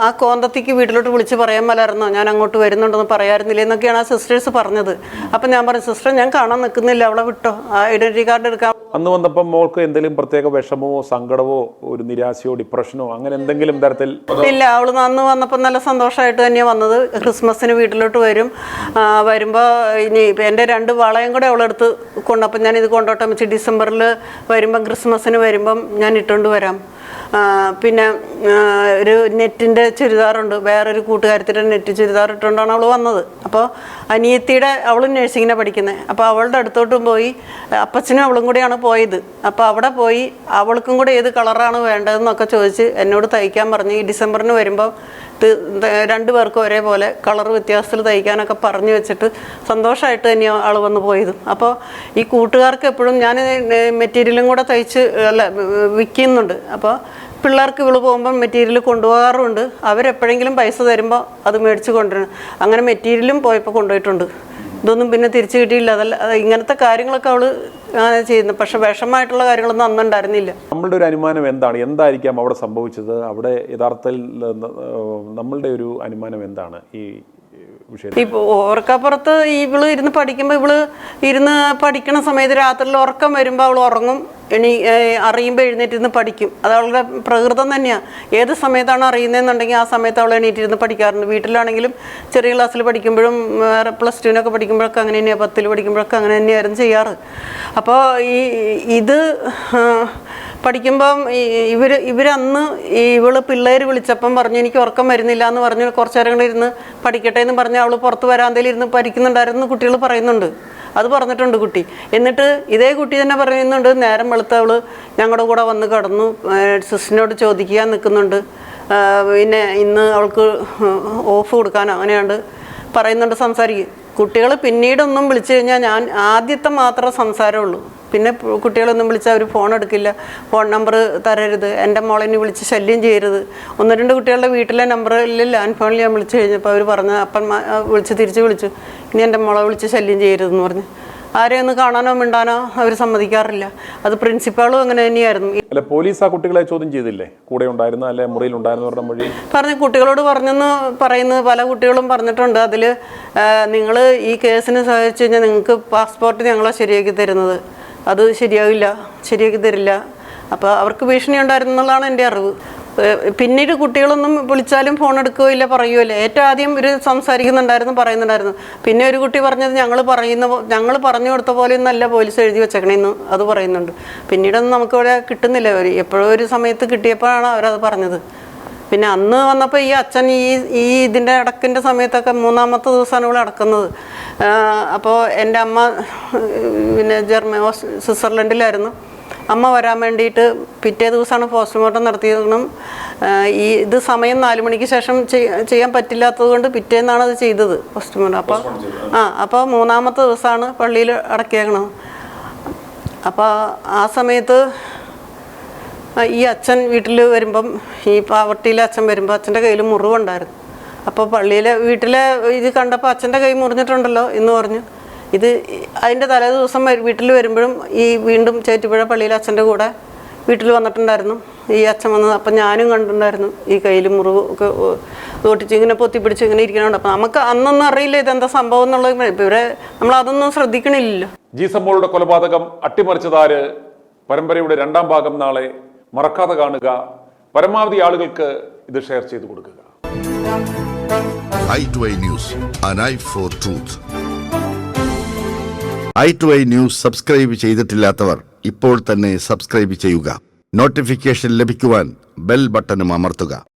ആ കോന്തത്തിക്ക് വീട്ടിലോട്ട് വിളിച്ച് പറയാൻ മേലായിരുന്നോ ഞാൻ അങ്ങോട്ട് വരുന്നുണ്ടെന്ന് പറയാറുന്നില്ല എന്നൊക്കെയാണ് ആ സിസ്റ്റേഴ്സ് പറഞ്ഞത്. അപ്പം ഞാൻ പറഞ്ഞു, സിസ്റ്റർ ഞാൻ കാണാൻ നിൽക്കുന്നില്ല, അവളെ വിട്ടോ, ആ ഐഡൻറ്റിറ്റി കാർഡ് എടുക്കാൻ. അന്ന് വന്നപ്പം മോൾക്ക് എന്തെങ്കിലും പ്രത്യേക വിഷമമോ സങ്കടമോ ഒരു നിരാശയോ ഡിപ്രഷനോ അങ്ങനെ എന്തെങ്കിലും തരത്തിൽ? ഇല്ല, അവൾ അന്ന് വന്നപ്പോൾ നല്ല സന്തോഷമായിട്ട് തന്നെയാണ് വന്നത്. ക്രിസ്മസിന് വീട്ടിലോട്ട് വരുമ്പോൾ ഇനി എൻ്റെ 2 വളയും കൂടെ അവളെടുത്ത് കൊണ്ടപ്പം ഞാൻ ഇത് കൊണ്ടോട്ടെ വെച്ച് ഡിസംബറിൽ വരുമ്പം ക്രിസ്മസിന് വരുമ്പം ഞാൻ ഇട്ടുകൊണ്ട് വരാം. പിന്നെ ഒരു നെറ്റിൻ്റെ ചുരിദാറുണ്ട്, വേറൊരു കൂട്ടുകാരത്തിൻ്റെ നെറ്റ് ചുരിദാർ ഇട്ടുകൊണ്ടാണ് അവൾ വന്നത്. അപ്പോൾ അനിയത്തിയുടെ അവളും നഴ്സിങ്ങിനെ പഠിക്കുന്നത്. അപ്പോൾ അവളുടെ അടുത്തോട്ടും പോയി, അപ്പച്ചനും അവളും കൂടെയാണ് പോയത്. അപ്പോൾ അവിടെ പോയി അവൾക്കും കൂടെ ഏത് കളറാണ് വേണ്ടതെന്നൊക്കെ ചോദിച്ച് എന്നോട് തയ്ക്കാൻ പറഞ്ഞു. ഈ ഡിസംബറിന് വരുമ്പോൾ 2 പേർക്കും ഒരേപോലെ കളർ വ്യത്യാസത്തിൽ തയ്ക്കാനൊക്കെ പറഞ്ഞു വെച്ചിട്ട് സന്തോഷമായിട്ട് തന്നെയാണ് ആൾ വന്ന് പോയത്. അപ്പോൾ ഈ കൂട്ടുകാർക്ക് എപ്പോഴും ഞാൻ മെറ്റീരിയലും കൂടെ തയ്ച്ച് വിൽക്കുന്നുണ്ട്. അപ്പോൾ പിള്ളേർക്ക് ഇവള് പോകുമ്പോൾ മെറ്റീരിയൽ കൊണ്ടുപോകാറുണ്ട്. അവരെപ്പോഴെങ്കിലും പൈസ തരുമ്പോൾ അത് മേടിച്ച് കൊണ്ടുവരണം. അങ്ങനെ മെറ്റീരിയലും പോയപ്പോൾ കൊണ്ടുപോയിട്ടുണ്ട്. ഇതൊന്നും പിന്നെ തിരിച്ചു കിട്ടിയില്ല. അതല്ല, ഇങ്ങനത്തെ കാര്യങ്ങളൊക്കെ അവള് ചെയ്യുന്നത്. പക്ഷെ വിഷമമായിട്ടുള്ള കാര്യങ്ങളൊന്നും അന്നുണ്ടായിരുന്നില്ല. നമ്മളുടെ ഒരു അനുമാനം എന്തായിരിക്കാം അവിടെ സംഭവിച്ചത്? അവിടെ യഥാർത്ഥത്തിൽ നമ്മളുടെ ഒരു അനുമാനം എന്താണ് ഈ വിഷയം? ഇപ്പോൾ ഓർക്കപ്പുറത്ത് ഇവള് ഇരുന്ന് പഠിക്കുമ്പോൾ ഇരുന്ന് പഠിക്കണ സമയത്ത് രാത്രിയിൽ ഉറക്കം വരുമ്പോൾ അവൾ ഉറങ്ങും. അറിയുമ്പോൾ എഴുന്നേറ്റിരുന്ന് പഠിക്കും. അത് അവളുടെ പ്രകൃതം തന്നെയാണ്. ഏത് സമയത്താണ് അറിയുന്നതെന്നുണ്ടെങ്കിൽ ആ സമയത്ത് അവൾ എണീറ്റിരുന്ന് പഠിക്കാറുണ്ട്. വീട്ടിലാണെങ്കിലും ചെറിയ ക്ലാസ്സിൽ പഠിക്കുമ്പോഴും +2-നൊക്കെ പഠിക്കുമ്പോഴൊക്കെ അങ്ങനെ തന്നെയാണ്, 10-ൽ പഠിക്കുമ്പോഴൊക്കെ അങ്ങനെ തന്നെയായിരുന്നു ചെയ്യാറ്. അപ്പോൾ ഇത് പഠിക്കുമ്പം ഇവരന്ന് ഇവള് പിള്ളേർ വിളിച്ചപ്പം പറഞ്ഞു എനിക്ക് ഉറക്കം വരുന്നില്ല എന്ന് പറഞ്ഞു. കുറച്ചു നേരം കൂടെ ഇരുന്ന് പഠിക്കട്ടെ എന്ന് പറഞ്ഞ് അവൾ പുറത്ത് വരാന്തയിൽ ഇരുന്ന് പഠിക്കുന്നുണ്ടായിരുന്നു. കുട്ടികൾ പറയുന്നുണ്ട്, അത് പറഞ്ഞിട്ടുണ്ട് കുട്ടി. എന്നിട്ട് ഇതേ കുട്ടി തന്നെ പറയുന്നുണ്ട്, നേരം വെളുത്ത അവൾ ഞങ്ങളുടെ കൂടെ വന്ന് കിടന്നു, സിസ്റ്ററിനോട് ചോദിക്കാൻ നിൽക്കുന്നുണ്ട്, പിന്നെ ഇന്ന് അവൾക്ക് ഓഫ് കൊടുക്കാനോ അങ്ങനെയാണ്ട് പറയുന്നുണ്ട്, സംസാരിക്കും. കുട്ടികൾ പിന്നീടൊന്നും വിളിച്ചു കഴിഞ്ഞാൽ ഞാൻ ആദ്യത്തെ മാത്രമേ സംസാരമുള്ളൂ. പിന്നെ കുട്ടികളൊന്നും വിളിച്ചാൽ അവർ ഫോൺ എടുക്കില്ല. ഫോൺ നമ്പർ തരരുത്, എൻ്റെ മോളെന്നെ വിളിച്ച് ശല്യം ചെയ്യരുത്. 1-2 കുട്ടികളുടെ വീട്ടിലെ നമ്പറിൽ ലാൻഡ് ഫോണിൽ ഞാൻ വിളിച്ചു കഴിഞ്ഞപ്പോൾ അവർ പറഞ്ഞ അപ്പം തിരിച്ച് വിളിച്ചു, ഇനി എൻ്റെ മോളെ വിളിച്ച് ശല്യം ചെയ്യരുതെന്ന് പറഞ്ഞു. ആരെയും ഒന്ന് കാണാനോ മിണ്ടാനോ അവർ സമ്മതിക്കാറില്ല. അത് പ്രിൻസിപ്പാളും അങ്ങനെ തന്നെയായിരുന്നു. അല്ല, പോലീസ് ആ കുട്ടികളെ ചോദ്യം ചെയ്തില്ലേ? കൂടെ ഉണ്ടായിരുന്ന അല്ലെ മുറിയിൽ ഉണ്ടായിരുന്നവരുടെ മൊഴി പറഞ്ഞു, കുട്ടികളോട് പറഞ്ഞെന്ന് പറയുന്നത് പല കുട്ടികളും പറഞ്ഞിട്ടുണ്ട്. അതിൽ നിങ്ങൾ ഈ കേസിന് സഹായിച്ചു കഴിഞ്ഞാൽ നിങ്ങൾക്ക് പാസ്പോർട്ട് ഞങ്ങളെ ശരിയാക്കി തരുന്നത്, അത് ശരിയാക്കി തരില്ല. അപ്പോൾ അവർക്ക് ഭീഷണി ഉണ്ടായിരുന്നു എന്നുള്ളതാണ് എൻ്റെ അറിവ്. പിന്നീട് കുട്ടികളൊന്നും വിളിച്ചാലും ഫോൺ എടുക്കുകയില്ല, പറയുകയില്ല. ഏറ്റവും ആദ്യം ഒരു പറയുന്നുണ്ടായിരുന്നു. പിന്നെ ഒരു കുട്ടി പറഞ്ഞത് ഞങ്ങൾ പറഞ്ഞു കൊടുത്ത പോലെ ഒന്നല്ല പോലീസ് എഴുതി വെച്ചേക്കണേന്ന് അത് പറയുന്നുണ്ട്. പിന്നീടൊന്നും നമുക്കിവിടെ കിട്ടുന്നില്ല. എപ്പോഴും ഒരു സമയത്ത് കിട്ടിയപ്പോഴാണ് അവരത് പറഞ്ഞത്. പിന്നെ അന്ന് വന്നപ്പോൾ ഈ അച്ഛൻ ഈ ഇതിൻ്റെ അടക്കിൻ്റെ സമയത്തൊക്കെ 3-ാമത്തെ ദിവസമാണ് ഇവിടെ അടക്കുന്നത്. അപ്പോൾ എൻ്റെ അമ്മ പിന്നെ സ്വിറ്റ്സർലൻഡിലായിരുന്നു. അമ്മ വരാൻ വേണ്ടിയിട്ട് പിറ്റേ ദിവസമാണ് പോസ്റ്റ്മോർട്ടം നടത്തിയതും. ഇത് സമയം 4 മണിക്ക് ശേഷം ചെയ്യാൻ പറ്റില്ലാത്തത് കൊണ്ട് പിറ്റേന്നാണ് അത് ചെയ്തത് പോസ്റ്റ്മോർട്ടം. അപ്പോൾ 3-ാമത്തെ ദിവസമാണ് പള്ളിയിൽ അടക്കിയേക്കണത്. അപ്പോൾ ആ സമയത്ത് ഈ അച്ഛൻ വീട്ടിൽ വരുമ്പം, ഈ പാവർട്ടിയിലെ അച്ഛൻ വരുമ്പോൾ അച്ഛൻ്റെ കയ്യിൽ മുറിവുണ്ടായിരുന്നു. അപ്പോൾ വീട്ടിലെ ഇത് കണ്ടപ്പോൾ അച്ഛൻ്റെ കൈ മുറിഞ്ഞിട്ടുണ്ടല്ലോ എന്ന് പറഞ്ഞു. ഇത് അതിൻ്റെ തലേ ദിവസം വീട്ടിൽ വരുമ്പോഴും ഈ വീണ്ടും ചേറ്റുപുഴ പള്ളിയിലെ അച്ഛൻ്റെ കൂടെ വീട്ടിൽ വന്നിട്ടുണ്ടായിരുന്നു ഈ അച്ഛൻ വന്നത്. അപ്പം ഞാനും കണ്ടിട്ടുണ്ടായിരുന്നു ഈ കയ്യിൽ മുറിവ് ഒക്കെ ഓട്ടിച്ച് ഇങ്ങനെ പൊത്തിപ്പിടിച്ച് ഇങ്ങനെ ഇരിക്കണുണ്ട്. അപ്പം നമുക്ക് അന്നൊന്നും അറിയില്ല ഇതെന്താ സംഭവം എന്നുള്ളത്. ഇവരെ നമ്മളതൊന്നും ശ്രദ്ധിക്കണില്ലല്ലോ. ജീസമ്മോളുടെ കൊലപാതകം അട്ടിമറിച്ചതാര്? പരമ്പരയുടെ 2ാം ഭാഗം നാളെ. മറക്കാതെ കാണുക. പരമാവധി ആളുകൾക്ക് ഇത് ഷെയർ ചെയ്ത് കൊടുക്കുക. i2i News, an eye for truth. i2i News subscribe ചെയ്തിട്ടില്ലാത്തവർ ഇപ്പോൾ തന്നെ സബ്സ്ക്രൈബ് ചെയ്യുക. നോട്ടിഫിക്കേഷൻ ലഭിക്കുവാൻ ബെൽ ബട്ടണും അമർത്തുക.